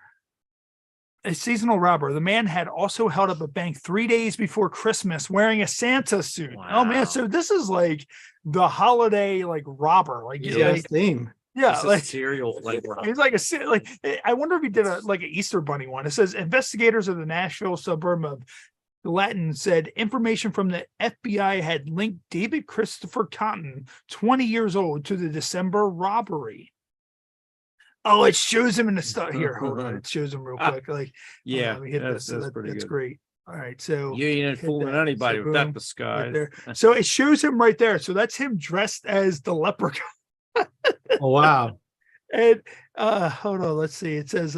the man had also held up a bank 3 days before Christmas wearing a Santa suit. Wow. Oh man, so this is like the holiday like robber, like theme. Yeah, like serial flavor. He's like I wonder if he did an Easter Bunny one. It says investigators of the Nashville suburb of Latin said information from the FBI had linked David Christopher Cotton, 20 years old, to the December robbery. Oh, it shows him in the stuff here. Hold on, it shows him real quick. Like, yeah, we hit that's pretty good. Great. All right, so you ain't fooling anybody with that disguise. Right so it shows him right there. So that's him dressed as the leprechaun. Oh wow! And hold on, let's see. It says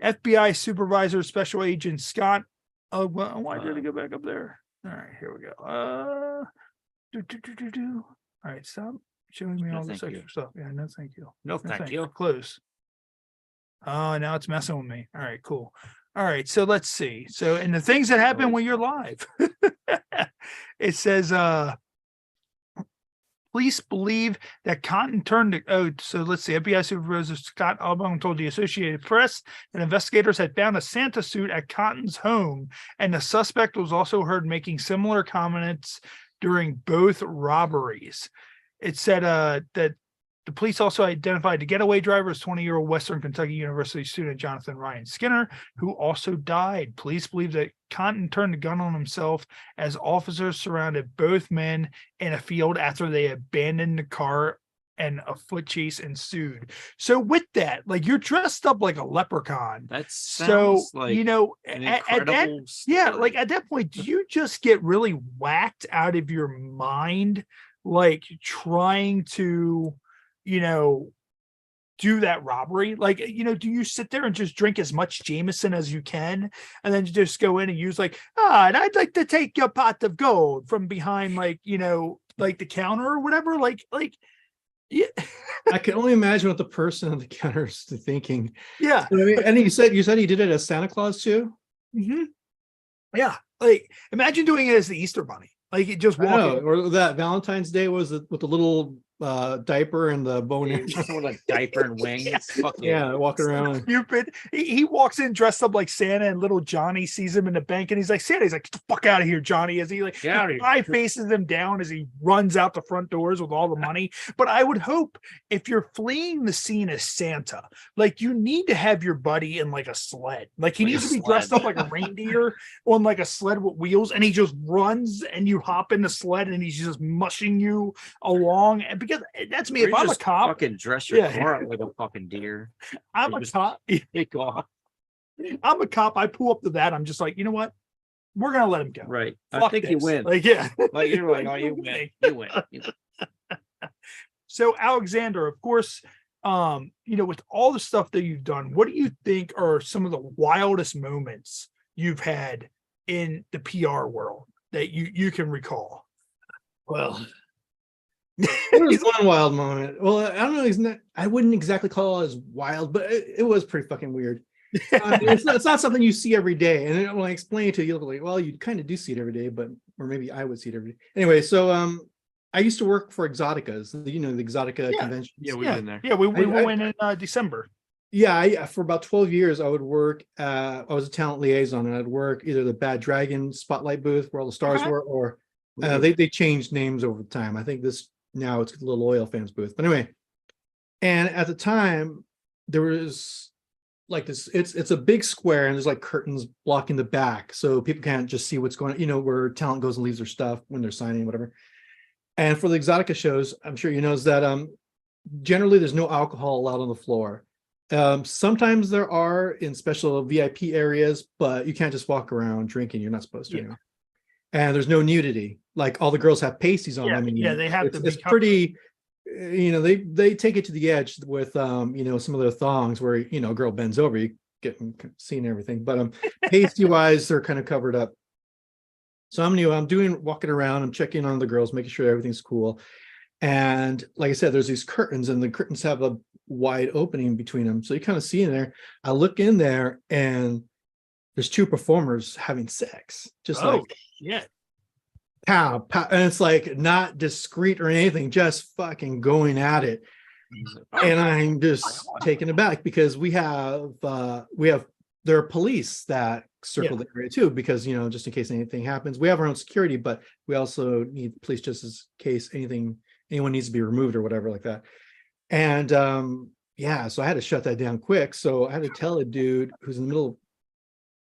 FBI supervisor special agent Scott. Oh, well, why did it go back up there? All right, here we go. All right, stop showing me all this extra stuff. Yeah, no, thank you. No, thank you. Close. Oh, now it's messing with me. All right, cool. All right, so let's see. So, and the things that happen when you're live. It says Police believe that Cotton turned to, so let's see. FBI Supervisor Scott Albon told the Associated Press that investigators had found a Santa suit at Cotton's home, and the suspect was also heard making similar comments during both robberies. It said that the police also identified the getaway driver as 20-year-old Western Kentucky University student Jonathan Ryan Skinner, who also died. Police believe that Cotton turned the gun on himself as officers surrounded both men in a field after they abandoned the car and a foot chase ensued. So with that, like, you're dressed up like a leprechaun. That So, sounds like you know, an at that, incredible yeah, story. like at that point, do you just get really whacked out of your mind, like trying to, you know, do that robbery? Like, you know, do you sit there and just drink as much Jameson as you can and then just go in and use like, and I'd like to take your pot of gold from behind, like, you know, like the counter or whatever? Like, yeah. I can only imagine what the person on the counter is thinking. Yeah. I mean, and you said he did it as Santa Claus too. Mm-hmm. Yeah. Like, imagine doing it as the Easter Bunny. Like, it just I know, walking. or that Valentine's Day was with the little diaper and the bone. With a diaper and wings. Yeah. Fuck Yeah, walking around. Cupid. He walks in dressed up like Santa, and little Johnny sees him in the bank, and he's like, Santa. He's like, get the fuck out of here, Johnny. As he like, Get out of here. guy faces him down as he runs out the front doors with all the money. But I would hope, if you're fleeing the scene as Santa, like, you need to have your buddy in like a sled. Like, he Like a needs to be sled. dressed up like a reindeer on like a sled with wheels, and he just runs, and you hop in the sled, and he's just mushing you along. And because that's me, Or if you I'm a just cop, fucking dress your Yeah. car up like a fucking deer. I'm you a just- cop. Take off. I'm a cop. I pull up to that. I'm just like, you know what? We're gonna let him go. Right. I Fuck think you this. win. Like, yeah. Like, you're like, oh, you win. You win. You win. So, Alexander, of course, you know, with all the stuff that you've done, what do you think are some of the wildest moments you've had in the PR world that you can recall? Well, there was one wild moment. Well, I don't know. I wouldn't exactly call it as wild, but it was pretty fucking weird. I mean, it's not something you see every day. And then when I explain it to you, you'll be like, well, you kind of do see it every day, or maybe I would see it every day. Anyway, so I used to work for Exoticas, the Exotica Yeah. conventions. Yeah, we've Yeah. been there. Yeah, we I- went in December. Yeah, for about 12 years, I would work. I was a talent liaison, and I'd work either the Bad Dragon spotlight booth where all the stars Okay. were, or they changed names over time. I think now it's Little Oil Fans booth. But anyway, and at the time there was like this. It's a big square, and there's like curtains blocking the back, so people can't just see what's going on. You know, where talent goes and leaves their stuff when they're signing, whatever. And for the Exotica shows, I'm sure you know is that generally there's no alcohol allowed on the floor. Sometimes there are in special VIP areas, but you can't just walk around drinking. You're not supposed to. Yeah. Anyway. And there's no nudity. Like, all the girls have pasties on. Yeah, I mean, yeah, they have to be It's covered. pretty. They take it to the edge with some of their thongs where a girl bends over, you get seeing everything. But pasty wise, they're kind of covered up. So I'm walking around, I'm checking on the girls, making sure everything's cool. And like I said, there's these curtains, and the curtains have a wide opening between them. So you kind of see in there. I look in there, and there's two performers having sex. Just like yeah. pow, pow. And it's like not discreet or anything, just fucking going at it. And I'm just taken aback because there are police that circle the area too, because just in case anything happens. We have our own security, but we also need police just in case anyone needs to be removed or whatever like that. And so I had to shut that down quick. So I had to tell a dude who's in the middle of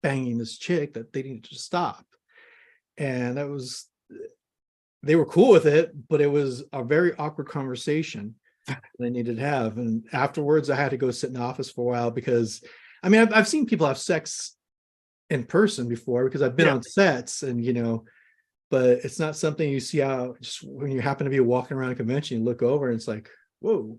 banging this chick that they needed to stop. And they were cool with it, but it was a very awkward conversation they needed to have. And afterwards I had to go sit in the office for a while because I've seen people have sex in person before because I've been on sets and but it's not something you see out just when you happen to be walking around a convention, you look over and it's like, whoa.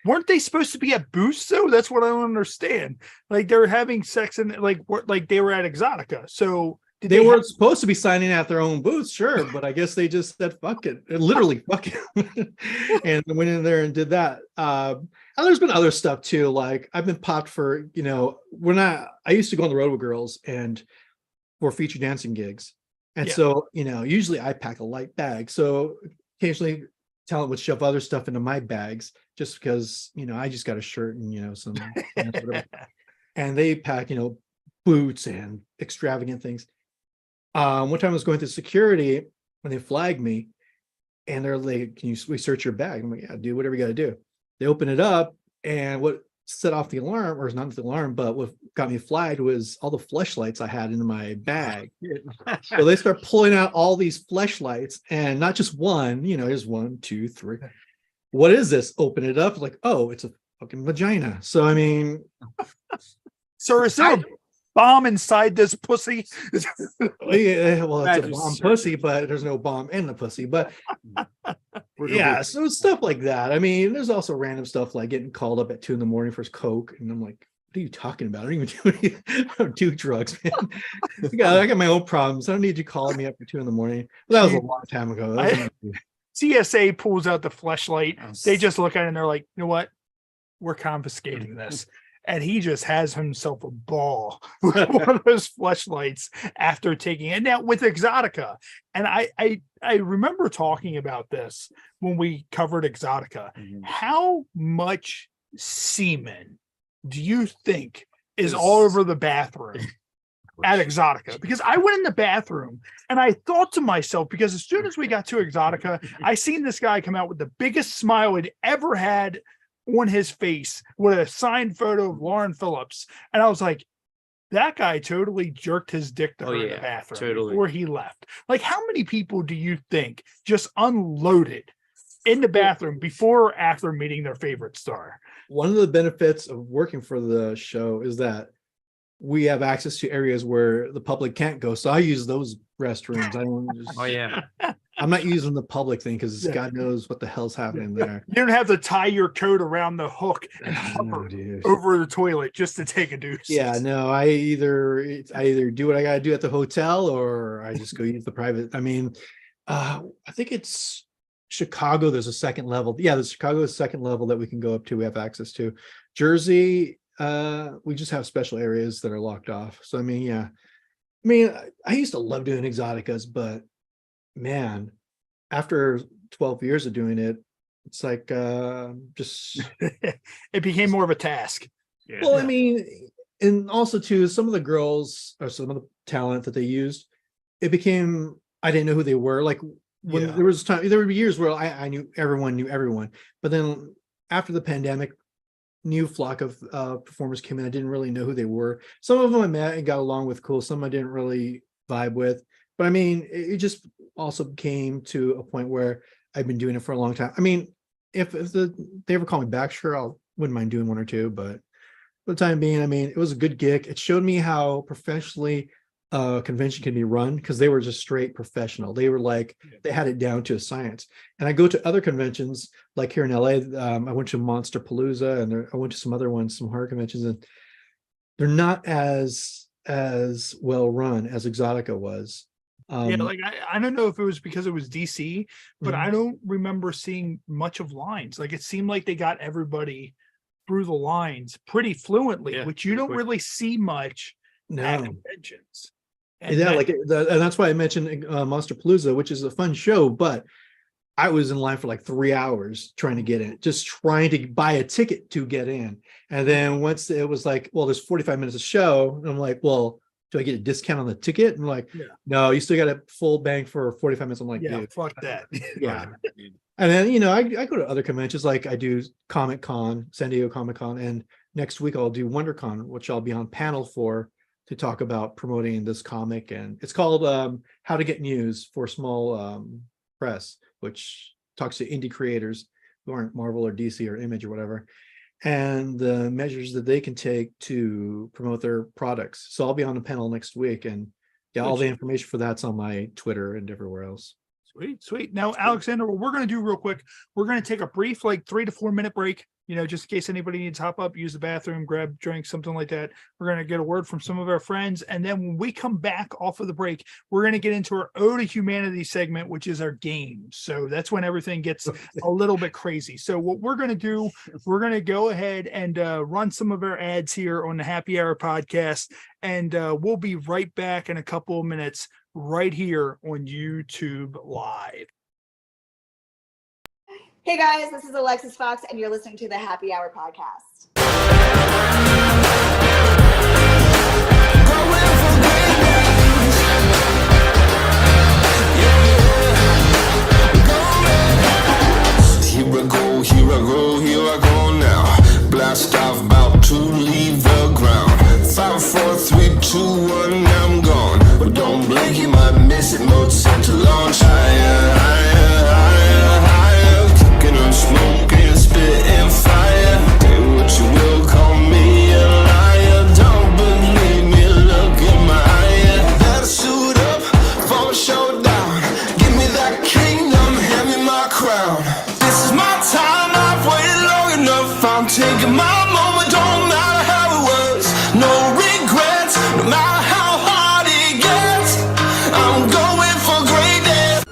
Weren't they supposed to be at booths though? That's what I don't understand. Like, they were having sex and like they were at Exotica. So they weren't supposed to be signing at their own booths, sure, but I guess they just said fuck it, literally fuck it, and went in there and did that. And there's been other stuff too. Like, I've been popped for I used to go on the road with girls and for feature dancing gigs, and so usually I pack a light bag. So occasionally talent would shove other stuff into my bags just because, I just got a shirt and, some pants, whatever. And they pack, boots and extravagant things. One time I was going through security when they flagged me and they're like, we search your bag? I'm like, yeah, do whatever you got to do. They open it up and what set off the alarm, or not the alarm, but what got me flagged was all the fleshlights I had in my bag. So they start pulling out all these fleshlights and not just one, there's 1, 2, 3. What is this? Open it up. Like, oh, it's a fucking vagina. So, I mean, so is there a bomb inside this pussy? Yeah, well, it's a bomb pussy, but there's no bomb in the pussy. But yeah, so stuff like that. I mean, there's also random stuff like getting called up at 2 a.m. for coke, and I'm like, what are you talking about? I don't even I don't do drugs, man. I got my own problems. I don't need you calling me up at 2 a.m. Well, that was a long time ago. CSA pulls out the fleshlight. They just look at it and they're like, you know what? We're confiscating this. And he just has himself a ball with one of those fleshlights after taking it. Now with Exotica, and I remember talking about this when we covered Exotica. How much semen do you think is all over the bathroom at Exotica? Because I went in the bathroom and I thought to myself, because as soon as we got to Exotica, I seen this guy come out with the biggest smile he'd ever had on his face with a signed photo of Lauren Phillips. And I was like, that guy totally jerked his dick to her in the bathroom before he left. Like, how many people do you think just unloaded in the bathroom before or after meeting their favorite star? One of the benefits of working for the show is that we have access to areas where the public can't go. So I use those restrooms. I don't just, I'm not using the public thing because God knows what the hell's happening there. You don't have to tie your coat around the hook and hover over the toilet just to take a deuce. Yeah, no, I either do what I gotta do at the hotel or I just go use the private. I mean, I think it's Chicago. There's a second level. Yeah, there's Chicago's second level that we can go up to. We have access to. Jersey, we just have special areas that are locked off. So I mean, yeah. I mean, I used to love doing Exoticas, but man, after 12 years of doing it, it's like just it became more of a task. Yeah. Well, I mean, and also too, some of the girls or some of the talent that they used, it became, I didn't know who they were. Like when there was time, there were years where I knew everyone, but then after the pandemic, new flock of performers came in. I didn't really know who they were. Some of them I met and got along with cool. Some I didn't really vibe with. But I mean, it just also came to a point where I've been doing it for a long time. I mean, if they ever call me back, sure, I wouldn't mind doing 1 or 2. But for the time being, I mean, it was a good gig. It showed me how professionally a convention can be run because they were just straight professional. They were like, they had it down to a science. And I go to other conventions like here in LA. I went to Monster Palooza and I went to some other ones, some horror conventions, and they're not as well run as Exotica was. Like I don't know if it was because it was DC, but I don't remember seeing much of lines. Like it seemed like they got everybody through the lines pretty fluently, which you don't really see much at conventions. And and that's why I mentioned Monster Palooza, which is a fun show, but I was in line for like 3 hours trying to get in, just trying to buy a ticket to get in. And then once it was like, well, there's 45 minutes of show, and I'm like, well, do I get a discount on the ticket? And I'm like, no, you still got a full bank for 45 minutes. I'm like, dude, fuck that. Yeah. And then, I go to other conventions, like I do Comic Con, San Diego Comic Con, and next week I'll do WonderCon, which I'll be on panel for to talk about promoting this comic. And it's called How to Get News for Small Press, which talks to indie creators who aren't Marvel or DC or Image or whatever, and the measures that they can take to promote their products. So I'll be on the panel next week, and all the information for that's on my Twitter and everywhere else. Sweet. Now, Alexander, what we're going to do real quick, we're going to take a brief, 3 to 4 minute break, just in case anybody needs to hop up, use the bathroom, grab drinks, something like that. We're going to get a word from some of our friends. And then when we come back off of the break, we're going to get into our Ode to Humanity segment, which is our games. So that's when everything gets a little bit crazy. So what we're going to do, we're going to go ahead and run some of our ads here on the Happy Hour podcast. And we'll be right back in a couple of minutes right here on YouTube Live. Hey guys, this is Alexis Fox, and you're listening to the Happy Hour podcast. Here I go now. Blast off, about to leave the ground. 5, 4, 3, 2, 1, I'm gone. But don't blink, you might miss it. Mode set to launch. Higher, higher, higher, higher. Cooking and smoking, spitting fire. Say what you will, call me a liar. Don't believe me, look in my eye. Better suit up for a showdown. Give me that kingdom, hand me my crown. This is my time, I've waited long enough. I'm taking my moment, don't matter how it was. No regrets, no matter how hard it gets. I'm going for greatness.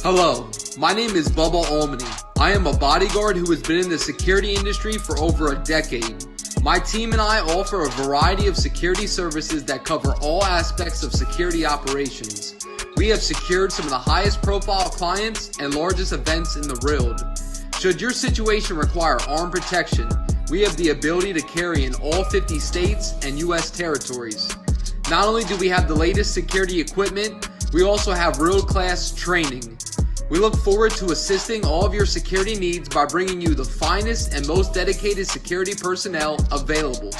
Hello, my name is Bubba Almany. I am a bodyguard who has been in the security industry for over a decade. My team and I offer a variety of security services that cover all aspects of security operations. We have secured some of the highest profile clients and largest events in the world. Should your situation require armed protection, we have the ability to carry in all 50 states and U.S. territories. Not only do we have the latest security equipment, we also have world-class training. We look forward to assisting all of your security needs by bringing you the finest and most dedicated security personnel available.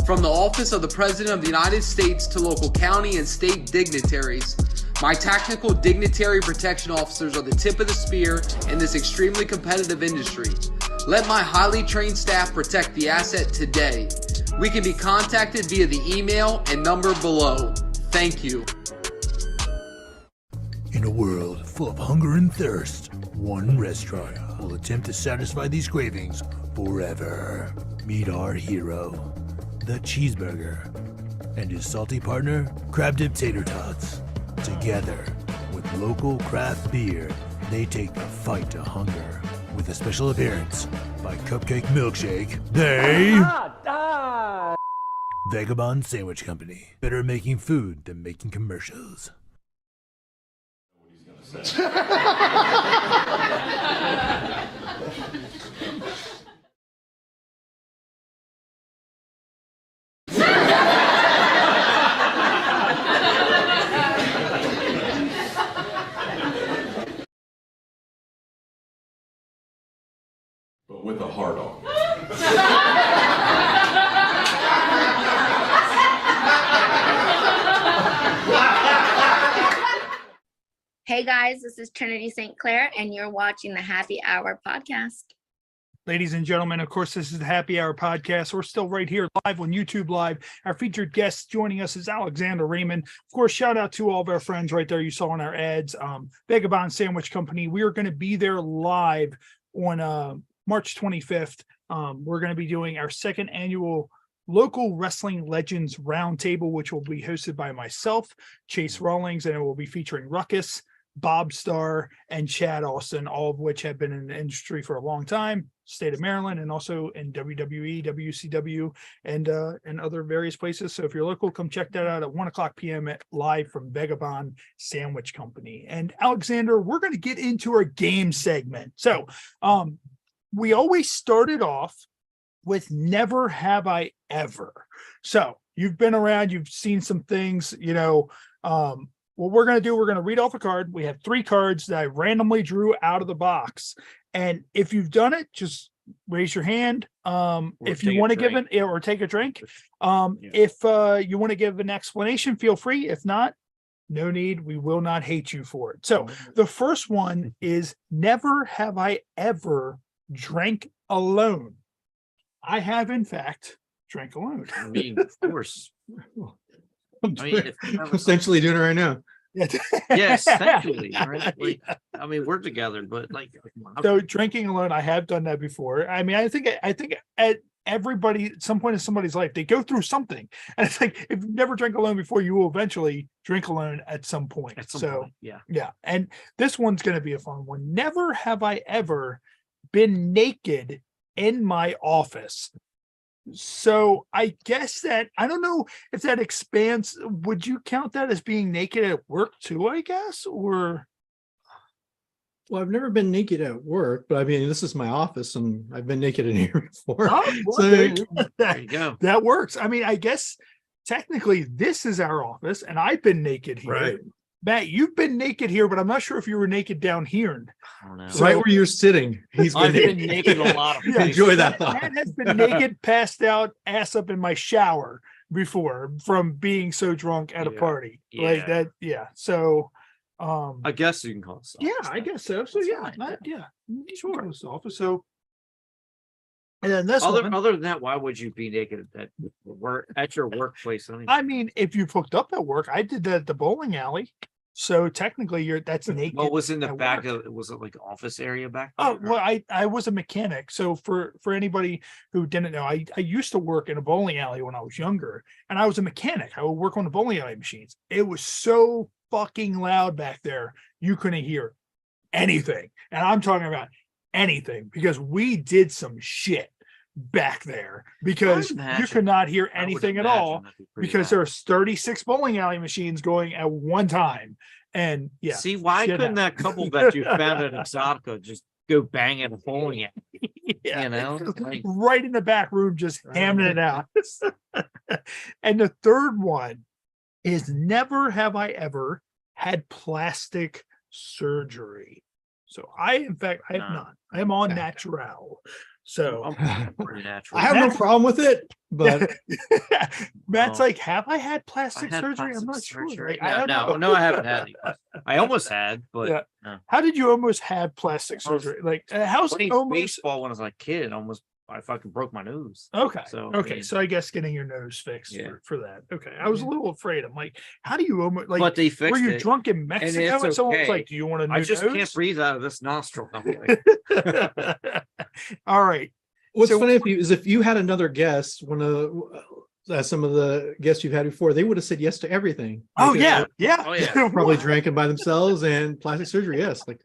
From the Office of the President of the United States to local county and state dignitaries, my tactical dignitary protection officers are the tip of the spear in this extremely competitive industry. Let my highly trained staff protect the asset today. We can be contacted via the email and number below. Thank you. In a world full of hunger and thirst, one restaurant will attempt to satisfy these cravings forever. Meet our hero, the cheeseburger, and his salty partner, crab dip tater tots. Together, with local craft beer, they take the fight to hunger. With a special appearance by Cupcake Milkshake, they... Vagabond Sandwich Company. Better making food than making commercials. But with a heart on. Hey guys, this is Trinity St. Clair, and you're watching the Happy Hour podcast. Ladies and gentlemen, of course, this is the Happy Hour podcast. We're still right here live on YouTube Live. Our featured guest joining us is Alexander Raymond. Of course, shout out to all of our friends right there you saw in our ads. Vagabond Sandwich Company. We are going to be there live on March 25th. We're going to be doing our second annual Local Wrestling Legends Roundtable, which will be hosted by myself, Chase Rawlings, and it will be featuring Ruckus, Bob Starr, and Chad Austin, all of which have been in the industry for a long time, state of Maryland, and also in WWE, WCW, and other various places. So if you're local, come check that out at 1:00 p.m. live from Vagabond Sandwich Company. And Alexander, we're going to get into our game segment. So we always started off with never have I ever. So you've been around, you've seen some things, what we're going to do, we're going to read off a card. We have 3 cards that I randomly drew out of the box. And if you've done it, just raise your hand. If you want to give it or take a drink. If you want to give an explanation, feel free. If not, no need. We will not hate you for it. So the first one is never have I ever drank alone. I have, in fact, drank alone. I mean, of course. I'm essentially doing it right now. Yes, thankfully. Right? Like, I mean, we're together, but like, so drinking alone, I have done that before. I mean, I think at everybody at some point in somebody's life, they go through something, and it's like if you've never drank alone before, you will eventually drink alone at some point. Yeah. And this one's going to be a fun one. Never have I ever been naked in my office. So I guess that, I don't know if that expands. Would you count that as being naked at work too, I guess? Or Well, I've never been naked at work, but I mean, this is my office, and I've been naked in here before. Oh, well, So- there you There you go. that works. I mean, I guess technically this is our office, and I've been naked here. Right. Matt, you've been naked here, but I'm not sure if you were naked down here. I don't know. So- Right where you're sitting, he's I've been been naked a lot of Yeah. places. Enjoy that thought. Matt has been naked, passed out, ass up in my shower before from being so drunk at a Yeah. party. Like Yeah. that, yeah. So I guess you can call it. yeah, I guess so. So That's yeah, fine, not, yeah. yeah. Sure. Post office. So and then this Other one, other than that, why would you be naked at work at your workplace? I mean, if you've hooked up at work, I did that at the bowling alley. So technically that's naked. What was in the at back work. of was it like office area back Oh there? well, I was a mechanic. So for anybody who didn't know, I used to work in a bowling alley when I was younger, and I was a mechanic. I would work on the bowling alley machines. It was so fucking loud back there, you couldn't hear anything. And I'm talking about anything because we did some shit back there because you imagine. could not hear I would anything at imagine all that'd be pretty because loud. there's 36 bowling alley machines going at one time. And yeah, See, why shit couldn't that couple that you found at Exotica just go bang at a bowling alley? yeah. You know, like, Right in the back room, just hamming it out. And the third one is never have I ever had plastic surgery. So in fact, I have No. not. I am on Okay. natural. So I'm pretty natural. I have no problem with it, but Matt's No. like, have I had I plastic had surgery? I'm plastic not sure. surgery. Like, I don't know. No, I haven't had any. I almost had, but Yeah. no. How did you almost have plastic I was surgery? Like, how's Playing almost baseball when I was like a kid, I fucking broke my nose. okay? So, okay, yeah. so I guess getting your nose fixed Yeah. for that. Okay, I was a little afraid. I'm like, how do you almost like? but they Were fixed you it. drunk in Mexico? And, it's someone was okay. like, "Do you want a new I just nose?" can't breathe out of this nostril. I'm like, All right. what's So- funny if you had another guest, one of some of the guests you've had before, they would have said yes to everything. Oh Like, yeah, yeah. Oh, yeah. probably drank it by themselves and plastic surgery. Yes, like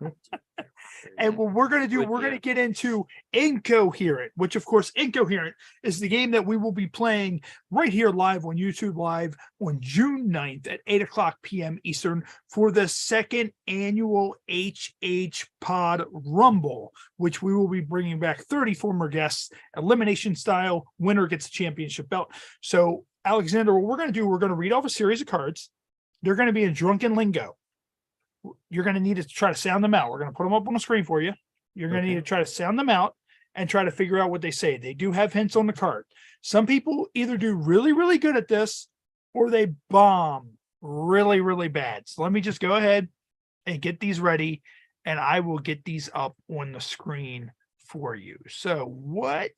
And what we're gonna do, Good we're deal. gonna get into Incoherent, which of course Incoherent is the game that we will be playing right here live on YouTube Live on June 9th at 8:00 p.m. Eastern for the second annual HH Pod Rumble, which we will be bringing back 30 former guests, elimination style. Winner gets a championship belt. So, Alexander, what we're gonna do, we're gonna read off a series of cards. They're gonna be in drunken lingo. You're going to need to try to sound them out. We're going to put them up on the screen for you. You're going to Okay. need to try to sound them out and try to figure out what they say. They do have hints on the card. Some people either do really, really good at this or they bomb really, really bad. So let me just go ahead and get these ready and I will get these up on the screen for you. So what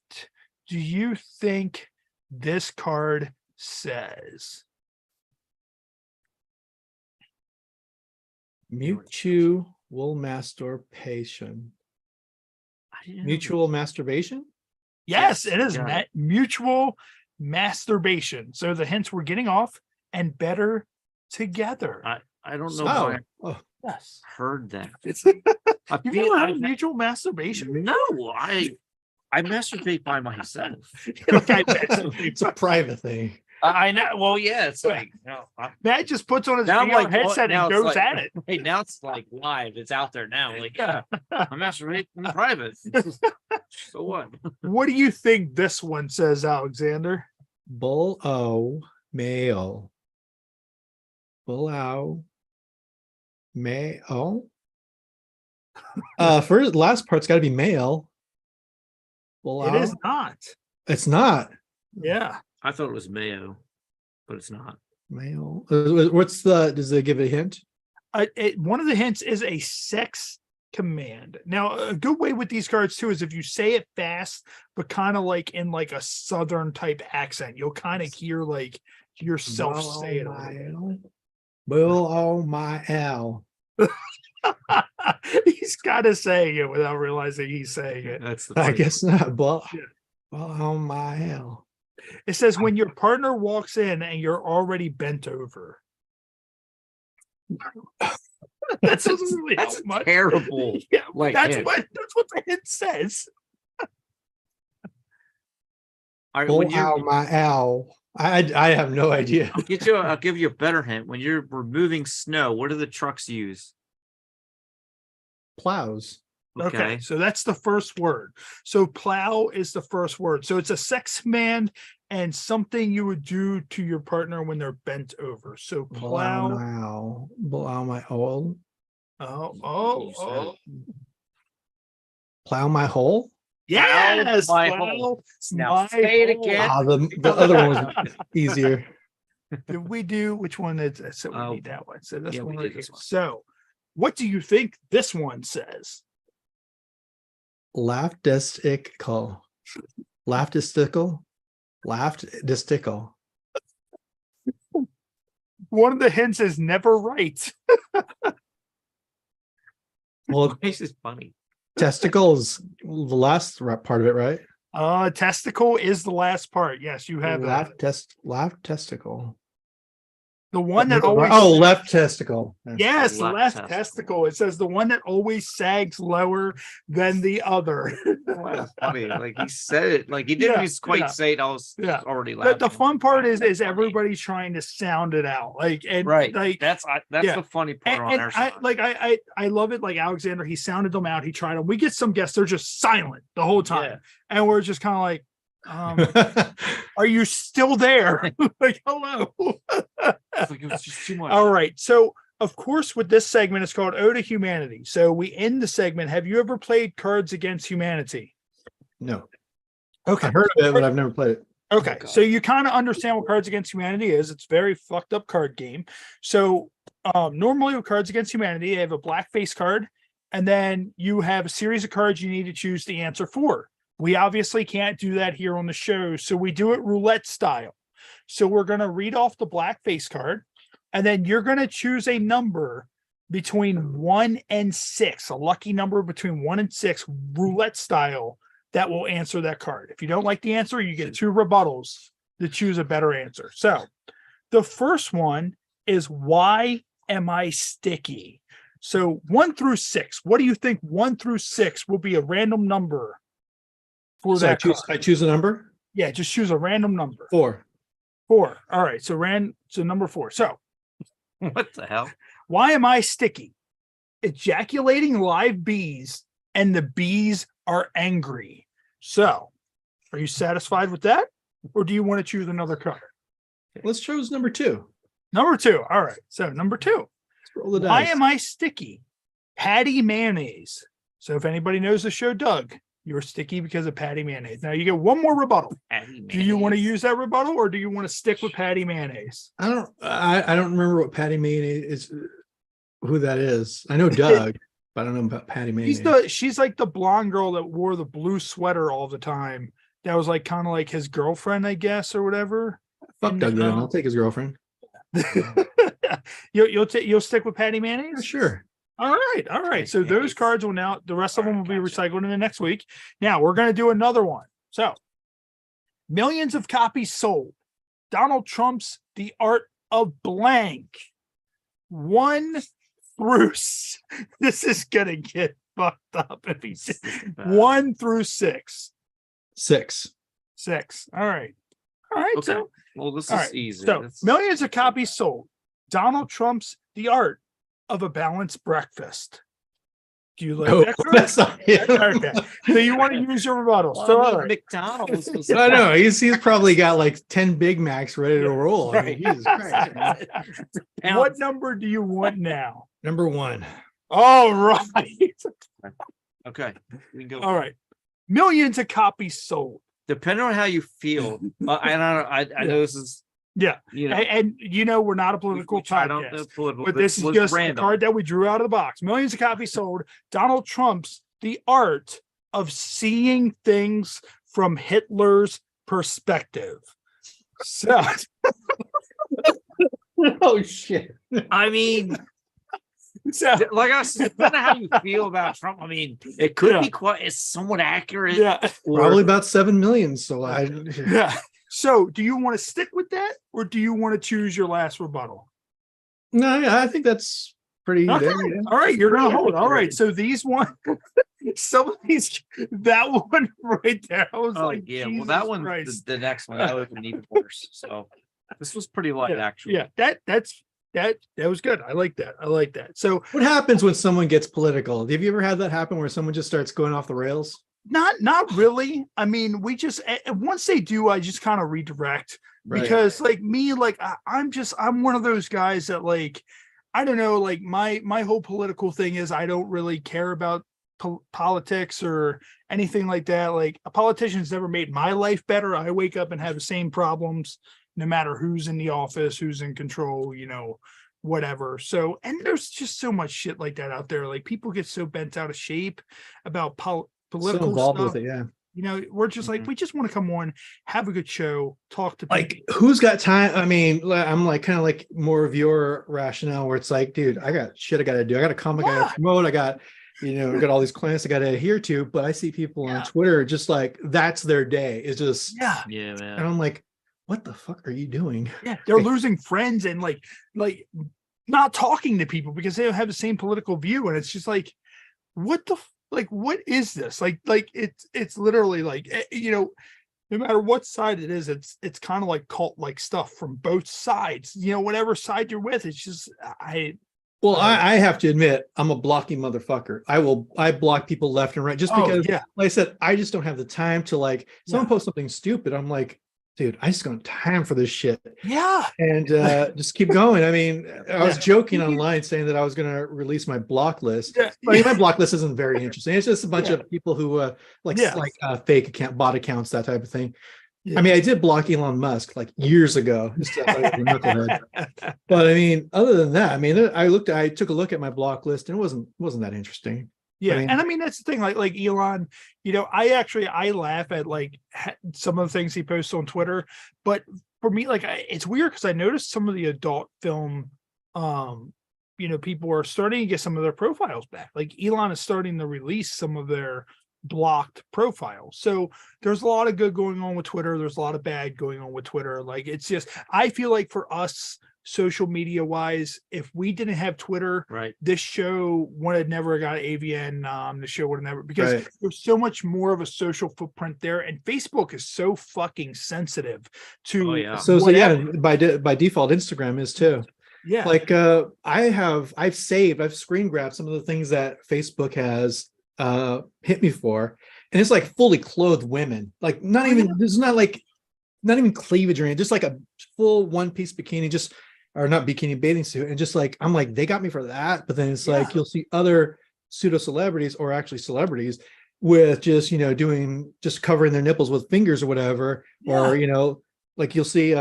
do you think this card says? mutual masturbation. I didn't know Mutual masturbation. Yes, Yes, it is got it. mutual masturbation. So the hints we're getting off and better together. I don't know Oh, why I Yes. heard that. I You've feel never heard I- of mutual masturbation? No, I masturbate by myself. Like I masturbate. It's a private thing. I know. Well, yeah, it's like no. Matt just puts on his Now I'm VR like, headset now and it's goes like- at it. Hey, now it's like live. It's out there now. Like, yeah, I masturbate in private. So what? What do you think this one says, Alexander? Bull o male. Bull o male. First last part's got to be male. Bull It is not. It's not Yeah. I thought it was mayo, but it's not. male. What's the? Does it give a hint? One of the hints is a sex command. Now, a good way with these cards too is if you say it fast, but kind of like in like a southern type accent, you'll kind of hear like yourself say it. A little Bull o my L. bit. He's kind of saying it without realizing he's saying it. That's the. I funny guess not. Bull. Yeah. Bull o my L. It says when your partner walks in and you're already bent over. That doesn't really That's help much. terrible. Yeah, Like that's hint. what the hint says. All right, Bull when o you my L. I have no idea. I'll give you a better hint. When you're removing snow, what do the trucks use? plows. Okay, so that's the first word. So plow is the first word. So it's a sex command and something you would do to your partner when they're bent over. So plow. Blow my hole. Oh. Plow my hole. Yes, my plow hole. my Now say it hole. again. The other one was easier. Did we do which one is so we Oh, need that one. So this yeah, we one did right this here. one. So what do you think this one says? Laugh-desticle. Laugh-desticle. Laugh-desticle. One of the hints is never right. Well, This is funny. testicles, the last part of it, right? Testicle is the last part. Yes, you have that. Laugh testicle. The one that always left testicle. yes, the Left left testicle. It says the one that always sags lower than the other. That's funny. Like he said it, like he didn't quite say it. I was already laughing. The fun part is everybody's trying to sound it out. Like and right. like That's the funny part on and our side. I love it. Like Alexander, he sounded them out. He tried them. We get some guests, they're just silent the whole time. Yeah. And we're just kind of like, are you still there? Like, hello. It was just too much. All right. So, of course, with this segment, it's called Ode to Humanity. So we end the segment. Have you ever played Cards Against Humanity? No. Okay. I've heard of it, but I've never played it. Okay. So you kind of understand what Cards Against Humanity is. It's a very fucked up card game. So normally with Cards Against Humanity, you have a black face card, and then you have a series of cards you need to choose the answer for. We obviously can't do that here on the show, so we do it roulette style. So we're going to read off the black face card, and then you're going to choose a number between 1 and 6, a lucky number between 1 and 6, roulette style, that will answer that card. If you don't like the answer, you get 2 rebuttals to choose a better answer. So the first one is, why am I sticky? So 1 through 6, what do you think 1 through 6 will be a random number for So that I choose a number? Yeah, just choose a random number. 4. 4. All right. So number 4. So What the hell? why am I sticky? Ejaculating live bees, and the bees are angry. So are you satisfied with that? Or do you want to choose another card? Let's choose number 2. Number 2. All right. So number 2. Let's roll the dice. Why am I sticky? Patty mayonnaise. So if anybody knows the show, Doug, you're sticky because of patty mayonnaise. Now you get one more rebuttal. Do you want to use that rebuttal, or do you want to stick with patty mayonnaise? I don't remember what Patty Mayonnaise is, who that is. I know Doug, but I don't know about Patty Mayonnaise. She's like the blonde girl that wore the blue sweater all the time. That was like kind of like his girlfriend, I guess, or whatever. Fuck Doug then. I'll take his girlfriend. You'll stick with patty mayonnaise? Yeah, sure. All right. So those cards will now, the rest of them will be recycled in the next week. Now we're going to do another one. So millions of copies sold. Donald Trump's The Art of Blank. 1 through, this is going to get fucked up if he says 1 through 6. 6. 6. All right. Okay. So, Well, this all is right. easy. So millions of copies sold. Donald Trump's The Art of a Balanced Breakfast. Do you like that card? That's not him. Okay. So you want to use your rebuttal. So all right. McDonald's was I know he's probably got like 10 Big Macs ready to roll. I mean, Jesus Christ, man. What number do you want now? Number 1. All right. okay. We can go. All right. Millions of copies sold. Depending on how you feel, I know this is And we're not a political podcast, but this is was just random. a card that we drew out of the box. Millions of copies sold. Donald Trump's The Art of Seeing Things from Hitler's Perspective. So, Oh shit. I mean, so like I said, depending on how you feel about Trump, I mean, it could be it's somewhat accurate. yeah. Probably about 7 million. So Yeah. So do you want to stick with that, or do you want to choose your last rebuttal? No, yeah, I think that's pretty Okay. there, yeah. All right, you're gonna hold. All right. So these one, some of these, that one right there. I was like, yeah. Jesus Well, that one, Christ. the next one, that would have been even worse. So this was pretty light, actually. Yeah, that's That was good. I like that. I like that. So What happens when someone gets political? Have you ever had that happen where someone just starts going off the rails? not really. I mean, we just once they do, I just kind of redirect Right. because like me, like I'm one of those guys that like I don't know, like my whole political thing is I don't really care about politics or anything like that. Like a politician's never made my life better. I wake up and have the same problems no matter who's in the office, who's in control, whatever. So, and there's just so much shit like that out there. Like people get so bent out of shape about So political involved stuff. with it, yeah. We're just like, we just want to come on, have a good show, talk to people. Like, who's got time? I mean, I'm like kind of like more of your rationale where it's like, dude, I got shit I got to do. I got a comic I got to promote. I got, got all these clients I got to adhere to. But I see people on Twitter just like that's their day. It's just Yeah, man. And I'm like, what the fuck are you doing? Yeah, they're losing friends and like not talking to people because they don't have the same political view, and it's just like, what the what is this? Like it's literally like no matter what side it is, it's kind of like cult like stuff from both sides. Whatever side you're with, it's just I have to admit, I'm a blocky motherfucker. I block people left and right just because, like I said, I just don't have the time to like someone post something stupid. I'm like, dude, I just don't have time for this shit. Yeah. And just keep going. I mean, I was joking online saying that I was going to release my block list. I mean, my block list isn't very interesting. It's just a bunch of people who fake bot accounts, that type of thing. Yeah. I mean, I did block Elon Musk like years ago. But I mean, other than that, I mean, I took a look at my block list and it wasn't that interesting. Yeah, and I mean that's the thing. Like Elon, I laugh at like some of the things he posts on Twitter, but for me, like it's weird because I noticed some of the adult film, people are starting to get some of their profiles back. Like Elon is starting to release some of their blocked profiles. So there's a lot of good going on with Twitter. There's a lot of bad going on with Twitter. Like it's just, I feel like for us, social media wise, if we didn't have Twitter, right, this show would have never got AVN. The show would have never, because there's so much more of a social footprint there, and Facebook is so fucking sensitive to. By default, Instagram is too. Yeah, like I've screen grabbed some of the things that Facebook has hit me for, and it's like fully clothed women, like there's not even cleavage or anything, just like a full one-piece bikini, or not bikini bathing suit, and just like I'm like, they got me for that. But then it's like you'll see other pseudo celebrities or actually celebrities with just just covering their nipples with fingers or whatever, or like you'll see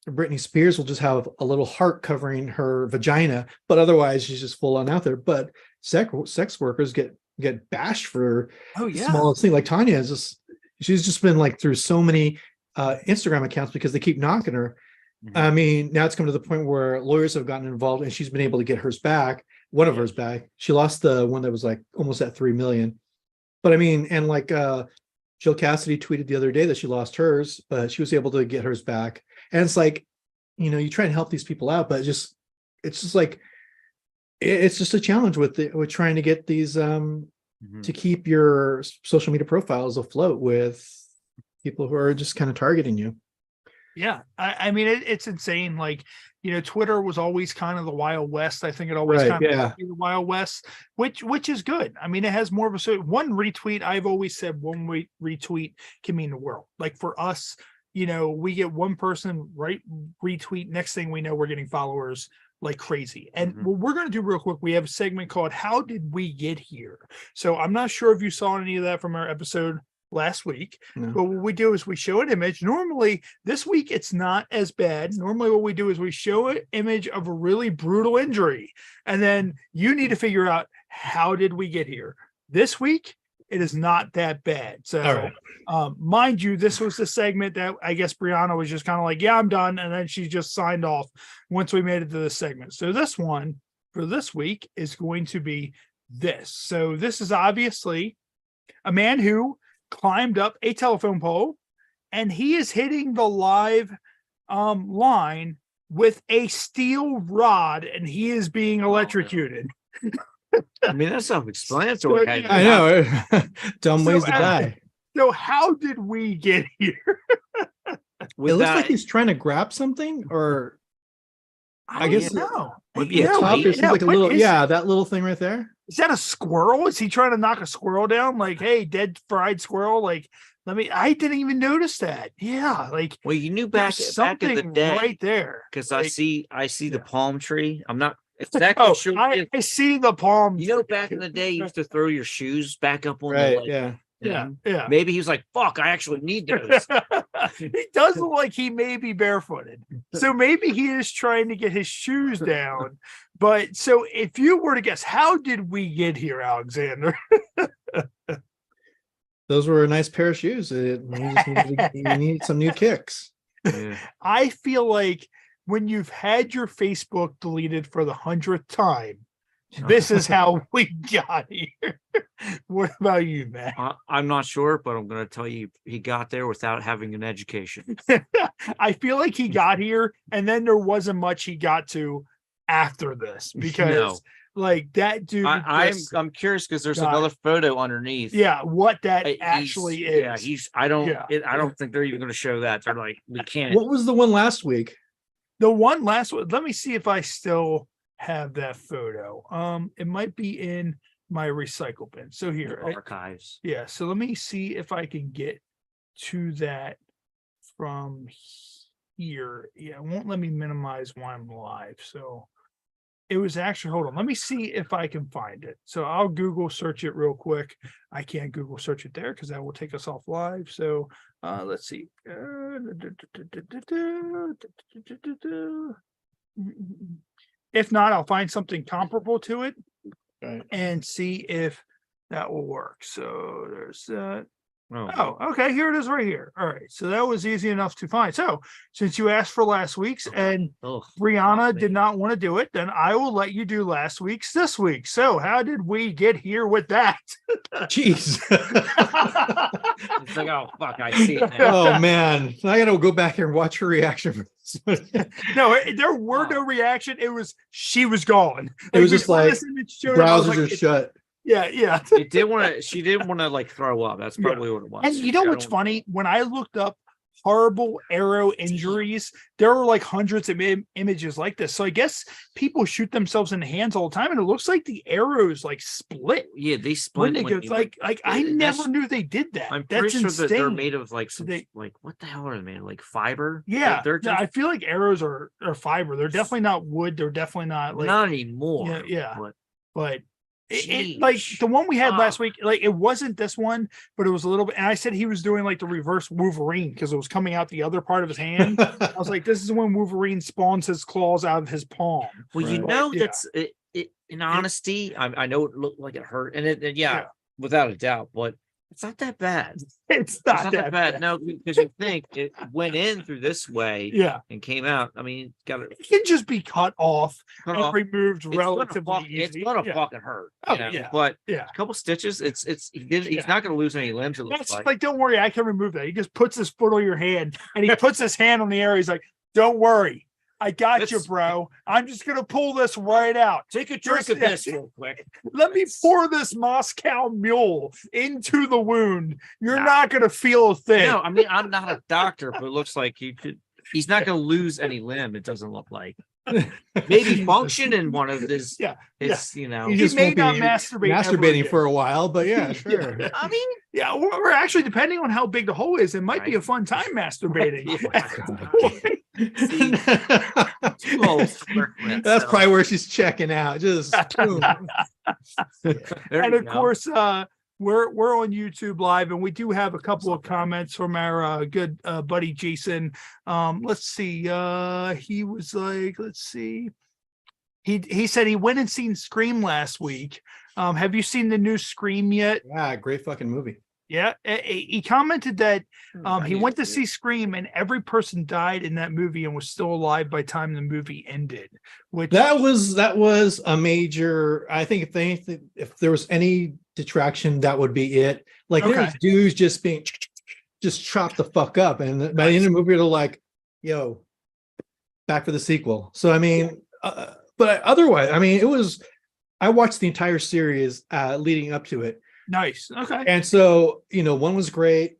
Britney Spears will just have a little heart covering her vagina, but otherwise she's just full on out there. But sex workers get bashed for the smallest thing. Like Tanya she's just been like through so many Instagram accounts because they keep knocking her. I mean, now it's come to the point where lawyers have gotten involved and she's been able to get hers back. One of hers back. She lost the one that was like almost at 3 million. But I mean, and like Jill Cassidy tweeted the other day that she lost hers, but she was able to get hers back. And it's like, you try and help these people out, but it's just like, it's just a challenge with trying to get these to keep your social media profiles afloat with people who are just kind of targeting you. Yeah, I mean it's insane. Like Twitter was always kind of the Wild West. I think it always kind of the Wild West, which is good. I mean, it has more of one retweet. I've always said one retweet can mean the world. Like for us, we get one person retweet. Next thing we know, we're getting followers like crazy. And what we're going to do real quick, we have a segment called "How Did We Get Here?" So I'm not sure if you saw any of that from our episode last week, but what we do is we show an image. Normally this week it's not as bad. Normally what we do is we show an image of a really brutal injury, and then you need to figure out how did we get here. This week it is not that bad. So mind you, this was the segment that I guess Brianna was just kind of like, yeah, I'm done, and then she just signed off once we made it to this segment. So this one for this week is going to be this. So this is obviously a man who climbed up a telephone pole, and he is hitting the live line with a steel rod, and he is being electrocuted. I mean, that's self-explanatory. So, I know. Dumb ways to die. So how did we get here? It looks like he's trying to grab something, or I guess no. Would be a No, top kite. here seems yeah, like a what little, is yeah, that little thing right there. Is that a squirrel? Is he trying to knock a squirrel down? Like, hey, dead fried squirrel. Like, I didn't even notice that. Yeah, like Well, you knew there's back in the something day, right there. because Like, I see the yeah. palm tree. I'm not exactly Oh, sure. I see the palm. You know, back in the day, you used to throw your shoes back up on the Right. like, Yeah. Yeah, yeah. Maybe he was like, "Fuck, I actually need those." He does look like he may be barefooted. So maybe he is trying to get his shoes down. But so if you were to guess, how did we get here, Alexander? Those were a nice pair of shoes. You need some new kicks. Yeah. I feel like when you've had your Facebook deleted for the 100th time, this is how we got here. What about you, man? I'm not sure, but I'm going to tell you, he got there without having an education. I feel like he got here and then there wasn't much he got to after this because like that dude. I'm curious because there's another photo underneath. Yeah, what that actually is. Yeah, I don't think they're even going to show that. They're like, we can't. What was the one last week? The one last one. Let me see if I still have that photo. It might be in my recycle bin. So here, Archives. yeah. So let me see if I can get to that from here. Yeah, it won't let me minimize while I'm live. So it was actually, hold on. Let me see if I can find it. So I'll Google search it real quick. I can't Google search it there because that will take us off live. So let's see. If not, I'll find something comparable to it and see if that will work. So there's that. Oh, okay. Here it is right here. All right. So that was easy enough to find. So since you asked for last week's and Brianna did not want to do it, then I will let you do last week's this week. So how did we get here with that? Jeez. It's like, oh, fuck, I see it now. Oh, man. I got to go back here and watch her reaction for this. No, there were no reaction. It was, she was gone. It was just like, browsers are shut. Yeah, yeah. She didn't want to like throw up. That's probably what it was. And you know what's funny? When I looked up horrible arrow injuries, there were like hundreds of images like this. So I guess people shoot themselves in the hands all the time, and it looks like the arrows like split. Yeah, they split. When they go, like I never knew they did that. I'm That's pretty sure that they're insane. made of like some, like what the hell are they made of? Like fiber? Yeah, Like, they're just, I feel like arrows are fiber. They're definitely not wood. They're definitely not like not anymore. Yeah, yeah. But it like the one we had last week, like it wasn't this one, but it was a little bit. And I said he was doing like the reverse Wolverine because it was coming out the other part of his hand. I was like, this is when Wolverine spawns his claws out of his palm. Well, you know, that's it. In honesty, I know it looked like it hurt, and without a doubt, but it's not that bad. It's not that bad. No, because you think it went in through this way, and came out. I mean, it can just be cut off and removed relatively easy. It's gonna fucking hurt. Oh, you know? yeah. But yeah, a couple stitches, he's not gonna lose any limbs. It looks like, don't worry, I can remove that. He just puts his foot on your hand and he puts his hand on the area. He's like, don't worry. I got you, bro. I'm just gonna pull this right out. Take a drink of this real quick. Let me pour this Moscow Mule into the wound. You're not gonna feel a thing. No, I mean, I'm not a doctor, but it looks like he's not gonna lose any limb. It doesn't look like. Maybe function in one of his. You know, he may not masturbating for a while, but yeah, sure. I mean, yeah, we're actually, depending on how big the hole is, it might be a fun time masturbating. That's probably where she's checking out. Just boom. And of course, we're on YouTube Live, and we do have a couple of comments from our good buddy Jason. Let's see. He was like, let's see. He said he went and seen Scream last week. Have you seen the new Scream yet? Yeah, great fucking movie. Yeah, he commented that he went to see Scream and every person died in that movie and was still alive by the time the movie ended. Which that was a major. I think if there was any detraction, that would be it. Like there's dudes just being chopped the fuck up, and by the end of the movie they're like, "Yo, back for the sequel." So I mean, but otherwise, I mean, I watched the entire series leading up to it. Nice. Okay. And so, 1 was great.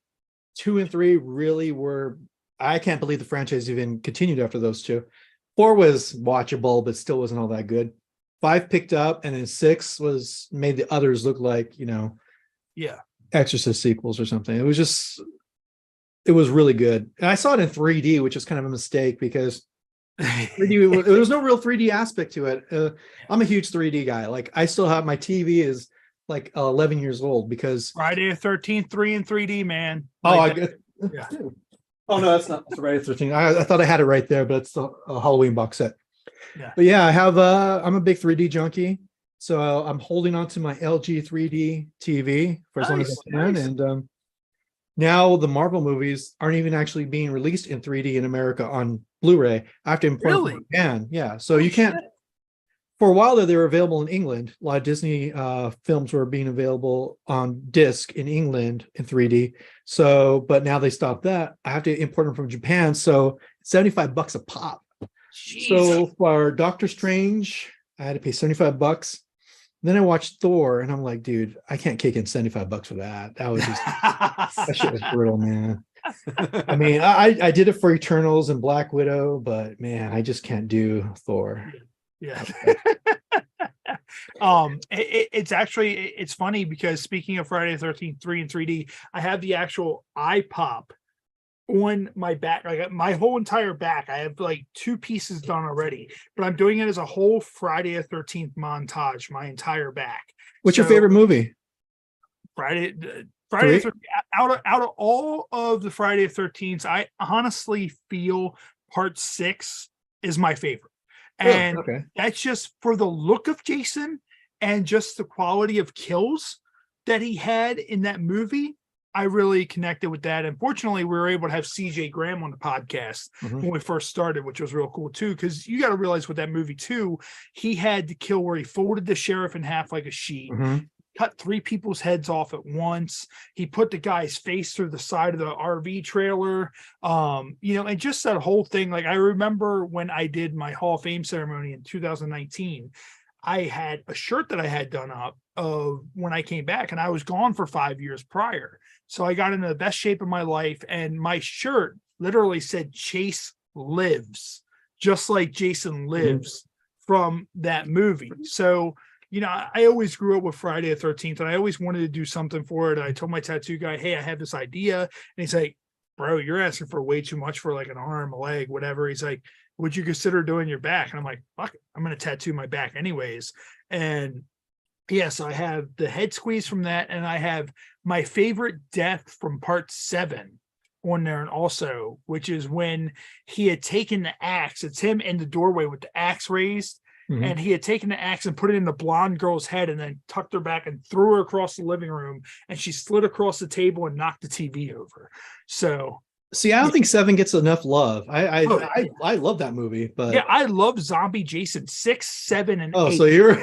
2 and 3 really were. I can't believe the franchise even continued after those two. 4 was watchable, but still wasn't all that good. 5 picked up, and then 6 was made the others look like, Yeah. Exorcist sequels or something. It was really good. And I saw it in 3D, which is kind of a mistake because 3D, there was no real 3D aspect to it. I'm a huge 3D guy. Like, I still have my TV is like 11 years old because Friday the 13th, 3 in 3D, man. oh, Like I get. yeah. Oh no, that's not that's Friday the 13th. I thought I had it right there, but it's the Halloween box set. Yeah. But yeah, I have. I'm a big 3D junkie, so I'm holding on to my LG 3D TV for as long as I can. Nice. And now the Marvel movies aren't even actually being released in 3D in America on Blu-ray. I have to import them Really? from Japan. Yeah, so you can't. For a while there, they were available in England. A lot of Disney films were being available on disc in England in 3D. So, but now they stopped that. I have to import them from Japan. So $75 a pop. Jeez. So for Doctor Strange, I had to pay $75. Then I watched Thor, and I'm like, dude, I can't kick in $75 for that. That was just that shit was brutal, man. I mean, I did it for Eternals and Black Widow, but man, I just can't do Thor. Yeah. It's actually it's funny because speaking of Friday the 13th 3 in 3D, I have the actual eye pop on my back, like my whole entire back. I have like 2 pieces done already, but I'm doing it as a whole Friday the 13th montage, my entire back. What's your favorite movie? Friday the 13th, out of all of the Friday the 13th, I honestly feel part 6 is my favorite. And that's just for the look of Jason and just the quality of kills that he had in that movie. I really connected with that. And fortunately, we were able to have CJ Graham on the podcast when we first started, which was real cool too. Because you got to realize with that movie too, he had the kill where he folded the sheriff in half like a sheet, cut 3 people's heads off at once. He put the guy's face through the side of the RV trailer. And just that whole thing. Like, I remember when I did my Hall of Fame ceremony in 2019, I had a shirt that I had done up of when I came back, and I was gone for 5 years prior. So I got into the best shape of my life, and my shirt literally said Chase lives, just like Jason lives from that movie. So, I always grew up with Friday the 13th, and I always wanted to do something for it. I told my tattoo guy, hey, I have this idea. And he's like, bro, you're asking for way too much for like an arm, a leg, whatever. He's like, would you consider doing your back? And I'm like, fuck it, I'm going to tattoo my back anyways. And yes, I have the head squeeze from that. And I have my favorite death from part 7 on there. And also, which is when he had taken the axe. It's him in the doorway with the axe raised. And he had taken the axe and put it in the blonde girl's head and then tucked her back and threw her across the living room. And she slid across the table and knocked the TV over. So, see, I don't think 7 gets enough love. I love that movie, but yeah, I love Zombie Jason 6, 7, and 8. So you're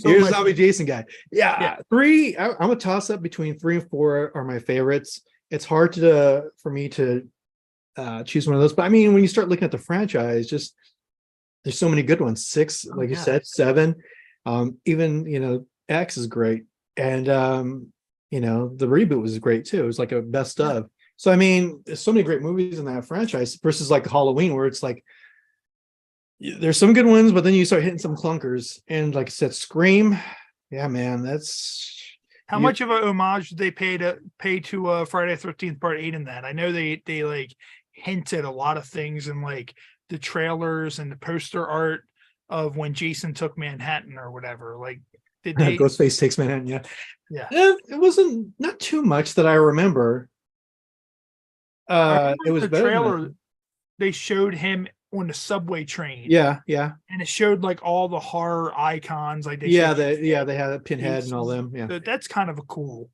you're a Zombie Jason guy. Yeah. 3. I'm a toss up between 3 and 4 are my favorites. It's hard for me to choose one of those. But I mean, when you start looking at the franchise, just there's so many good ones. 6, like you said, 7. Even X is great, and the reboot was great too. It was like a best of. So I mean, there's so many great movies in that franchise versus like Halloween, where it's like there's some good ones, but then you start hitting some clunkers. And like I said, Scream, yeah, man, that's how much of a homage did they pay to Friday the 13th Part 8 in that? I know they like hinted a lot of things in like the trailers and the poster art of when Jason took Manhattan or whatever. Like, did they Ghostface takes Manhattan? Yeah. It wasn't not too much that I remember. It was the better trailer. They showed him on the subway train. Yeah. And it showed like all the horror icons. Like they had a Pinhead and all them. Yeah. So that's kind of a cool,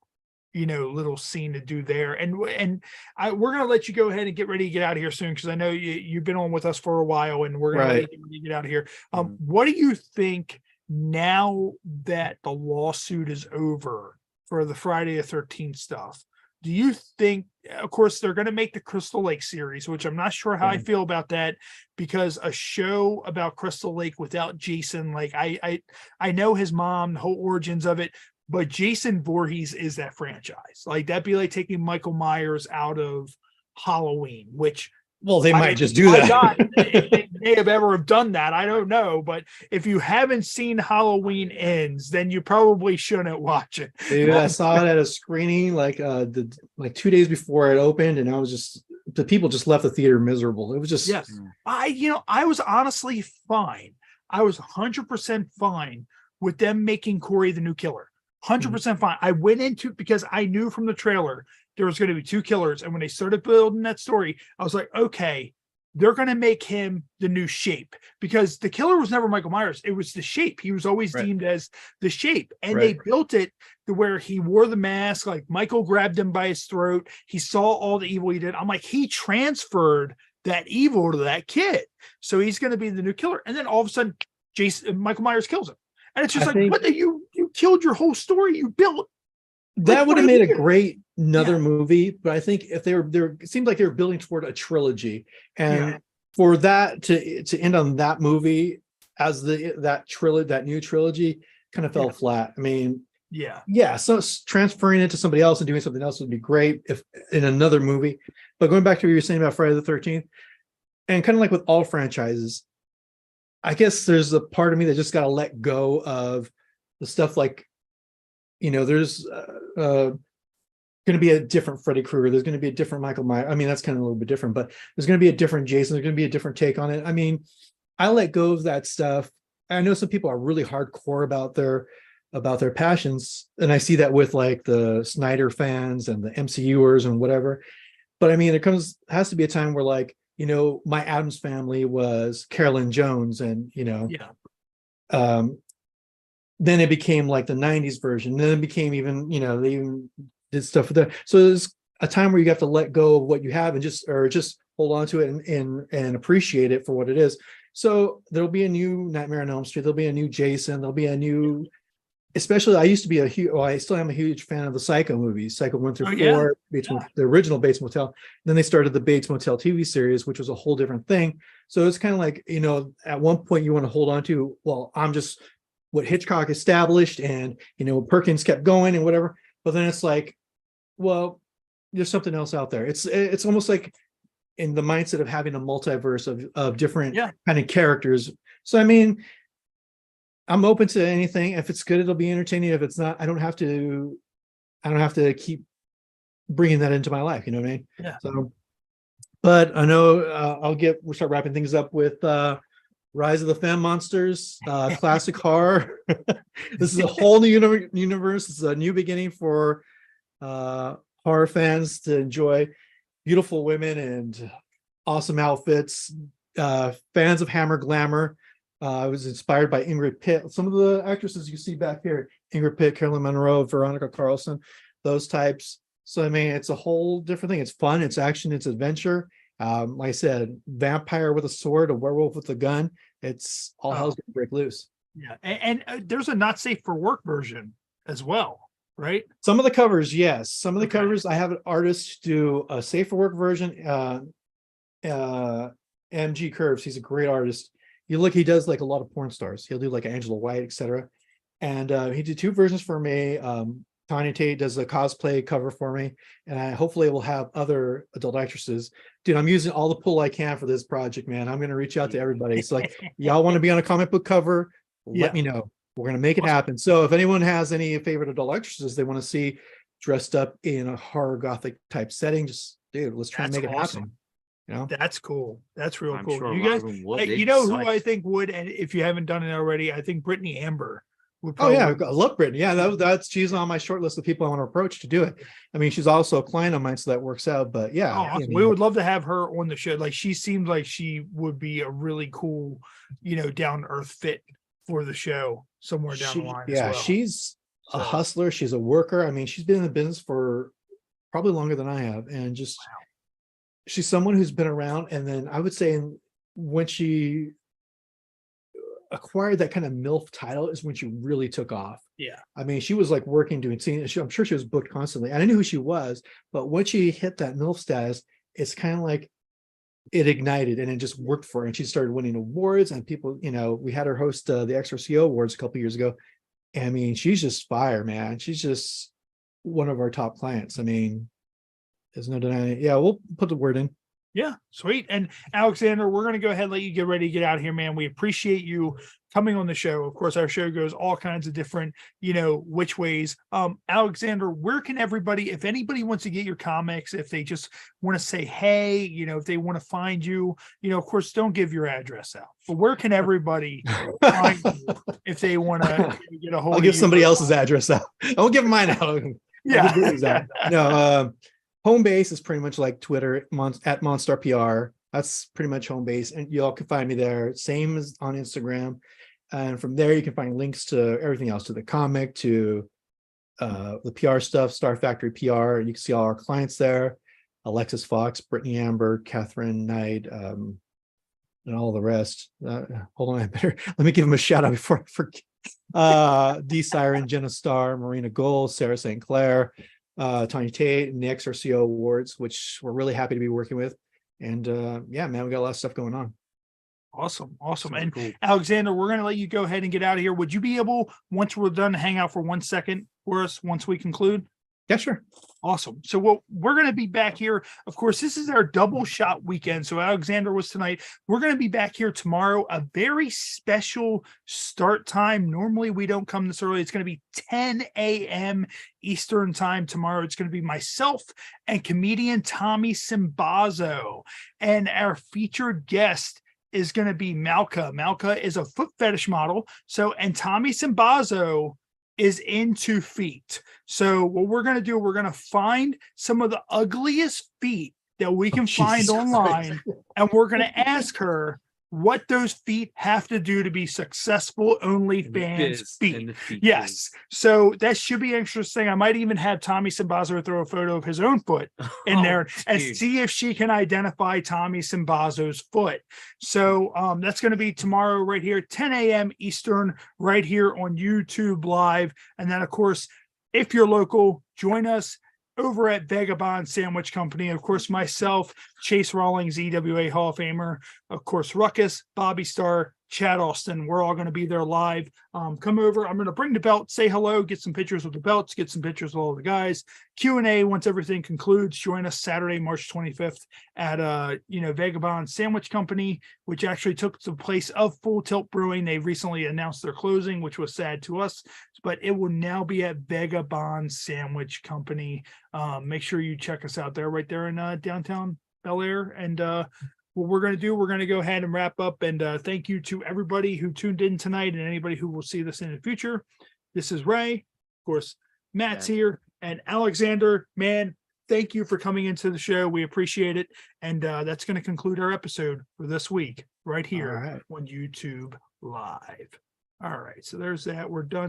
little scene to do there. And we're gonna let you go ahead and get ready to get out of here soon, because I know you've been on with us for a while, and we're gonna let you get out of here. What do you think now that the lawsuit is over for the Friday the 13th stuff? Do you think, of course, they're going to make the Crystal Lake series, which I'm not sure how I feel about that, because a show about Crystal Lake without Jason, like I know his mom, the whole origins of it, but Jason Voorhees is that franchise. Like, that'd be like taking Michael Myers out of Halloween, which Well, they I might mean, just do my that. God, if they may have ever have done that. I don't know. But if you haven't seen Halloween Ends, then you probably shouldn't watch it. Dude, I saw it at a screening like 2 days before it opened, and I was just the people just left the theater miserable. It was just Yes. I was honestly fine. I was 100% fine with them making Corey the new killer. 100% fine. I went into because I knew from the trailer there was going to be two killers. And when they started building that story, I was like, okay, they're going to make him the new Shape, because the killer was never Michael Myers. It was the Shape. He was always deemed as the Shape. And they built it to where he wore the mask, like Michael grabbed him by his throat. He saw all the evil he did. I'm like, he transferred that evil to that kid. So he's going to be the new killer. And then all of a sudden, Michael Myers kills him. And it's just what you killed your whole story you built. That would have made a great another movie, but I think if they were there, it seemed like they were building toward a trilogy, and for that to end on that movie as that new trilogy kind of fell flat. I mean, so transferring it to somebody else and doing something else would be great if in another movie. But going back to what you were saying about Friday the 13th, and kind of like with all franchises, I guess there's a part of me that just got to let go of the stuff like, there's going to be a different Freddy Krueger. There's going to be a different Michael Myers. I mean, that's kind of a little bit different, but there's going to be a different Jason. There's going to be a different take on it. I mean, I let go of that stuff. I know some people are really hardcore about their passions, and I see that with like the Snyder fans and the MCUers and whatever. But I mean, has to be a time where like, my Addams Family was Carolyn Jones, and then it became like the 90s version. Then it became even, they even did stuff with that. So there's a time where you have to let go of what you have and just hold on to it and appreciate it for what it is. So there'll be a new Nightmare on Elm Street. There'll be a new Jason. There'll be a new, especially I used to be I still am a huge fan of the Psycho movies, Psycho 1 through 4, the original Bates Motel. Then they started the Bates Motel TV series, which was a whole different thing. So it's kind of like, at one point you want to hold on to, well, I'm just what Hitchcock established, and Perkins kept going and whatever. But then it's like, well, there's something else out there. It's almost like in the mindset of having a multiverse of different kind of characters. So I mean, I'm open to anything. If it's good, it'll be entertaining. If it's not, I don't have to keep bringing that into my life. You know what I mean? Yeah. So, but I know we'll start wrapping things up with Rise of the Femonsters, classic horror. This is a whole new universe. It's a new beginning for horror fans to enjoy beautiful women and awesome outfits. Fans of Hammer Glamour. I was inspired by Ingrid Pitt. Some of the actresses you see back here: Ingrid Pitt, Carolyn Monroe, Veronica Carlson, those types. So I mean, it's a whole different thing. It's fun, it's action, it's adventure. Like I said, vampire with a sword, a werewolf with a gun. It's all hell's gonna break loose. Yeah, and there's a not safe for work version as well, right? Some of the covers, yes. Some of the covers, I have an artist do a safe for work version. MG Curves, he's a great artist. He does like a lot of porn stars. He'll do like Angela White, etc. And he did two versions for me. Tanya Tate does a cosplay cover for me, and I hopefully will have other adult actresses. Dude, I'm using all the pull I can for this project, man. I'm going to reach out to everybody. It's like, y'all want to be on a comic book cover? Let me know. We're going to make it happen. So if anyone has any favorite adult actresses they want to see dressed up in a horror gothic type setting, just let's try and make it happen. That's cool. That's real cool. Sure you guys, who I think would, and if you haven't done it already, I think Brittany Amber would probably. I love Brittany. Yeah, she's on my short list of people I want to approach to do it. I mean, she's also a client of mine, so that works out. But we would love to have her on the show. Like, she seems like she would be a really cool, down to earth fit for the show somewhere down the line. Yeah, she's a hustler. She's a worker. I mean, she's been in the business for probably longer than I have, and just. Wow. She's someone who's been around, and then I would say when she acquired that kind of MILF title is when she really took off. Yeah. I mean, she was like working, doing scenes. I'm sure she was booked constantly. And I knew who she was, but when she hit that MILF status, it's kind of like it ignited and it just worked for her. And she started winning awards, and people, we had her host the XRCO Awards a couple years ago. I mean, she's just fire, man. She's just one of our top clients. I mean, there's no denying it. Yeah, we'll put the word in. Yeah, sweet. And Alexander, we're going to go ahead and let you get ready to get out of here, man. We appreciate you coming on the show. Of course, our show goes all kinds of different, which ways. Alexander, where can everybody, if anybody wants to get your comics, if they just want to say, hey, if they want to find you, of course, don't give your address out, but where can everybody find you if they want to get a hold I'll of give you? somebody else's address out. I won't give mine out. Yeah. No, home base is pretty much like Twitter at Monstar PR. That's pretty much home base, and y'all can find me there. Same as on Instagram, and from there you can find links to everything else, to the comic, to the PR stuff, Star Factory PR. You can see all our clients there: Alexis Fox, Brittany Amber, Catherine Knight, and all the rest. Hold on, let me give them a shout out before I forget. D Siren, Jenna Starr, Marina Gold, Sarah St. Clair, Tanya Tate, and the XRCO Awards, which we're really happy to be working with. And yeah, man, we got a lot of stuff going on. Awesome. And Cool. Alexander, we're going to let you go ahead and get out of here. Would you be able, once we're done, to hang out for 1 second for us once we conclude? Yeah, sure. Awesome. So we're going to be back here. Of course, this is our double shot weekend. So Alexander was tonight. We're going to be back here tomorrow, a very special start time. Normally we don't come this early. It's going to be 10 a.m. Eastern time tomorrow. It's going to be myself and comedian Tommy Simbazo. And our featured guest is going to be Malka. Malka is a foot fetish model. And Tommy Simbazo is into feet. So what we're going to do, we're going to find some of the ugliest feet that we can find Jesus online, and we're going to ask her what those feet have to do to be successful OnlyFans feet. Yes. So that should be interesting. I might even have Tommy Simbazo throw a photo of his own foot in there and see if she can identify Tommy Simbazo's foot. So that's going to be tomorrow right here, 10 a.m. Eastern, right here on YouTube Live. And then, of course, if you're local, join us over at Vagabond Sandwich Company. Of course, myself, Chase Rawlings, EWA Hall of Famer, of course, Ruckus, Bobby Starr, Chad Austin. We're all going to be there live. Come over. I'm going to bring the belt, say hello, get some pictures with the belts, get some pictures with all the guys. Q&A once everything concludes. Join us Saturday, March 25th at Vagabond Sandwich Company, which actually took the place of Full Tilt Brewing. They recently announced their closing, which was sad to us, but it will now be at Vagabond Sandwich Company. Make sure you check us out there, right there in downtown Bel Air. And what we're going to do, we're going to go ahead and wrap up. And thank you to everybody who tuned in tonight and anybody who will see this in the future. This is Ray. Of course, Matt's here, and Alexander, man, thank you for coming into the show. We appreciate it. And that's going to conclude our episode for this week right here on YouTube Live. All right. So there's that. We're done.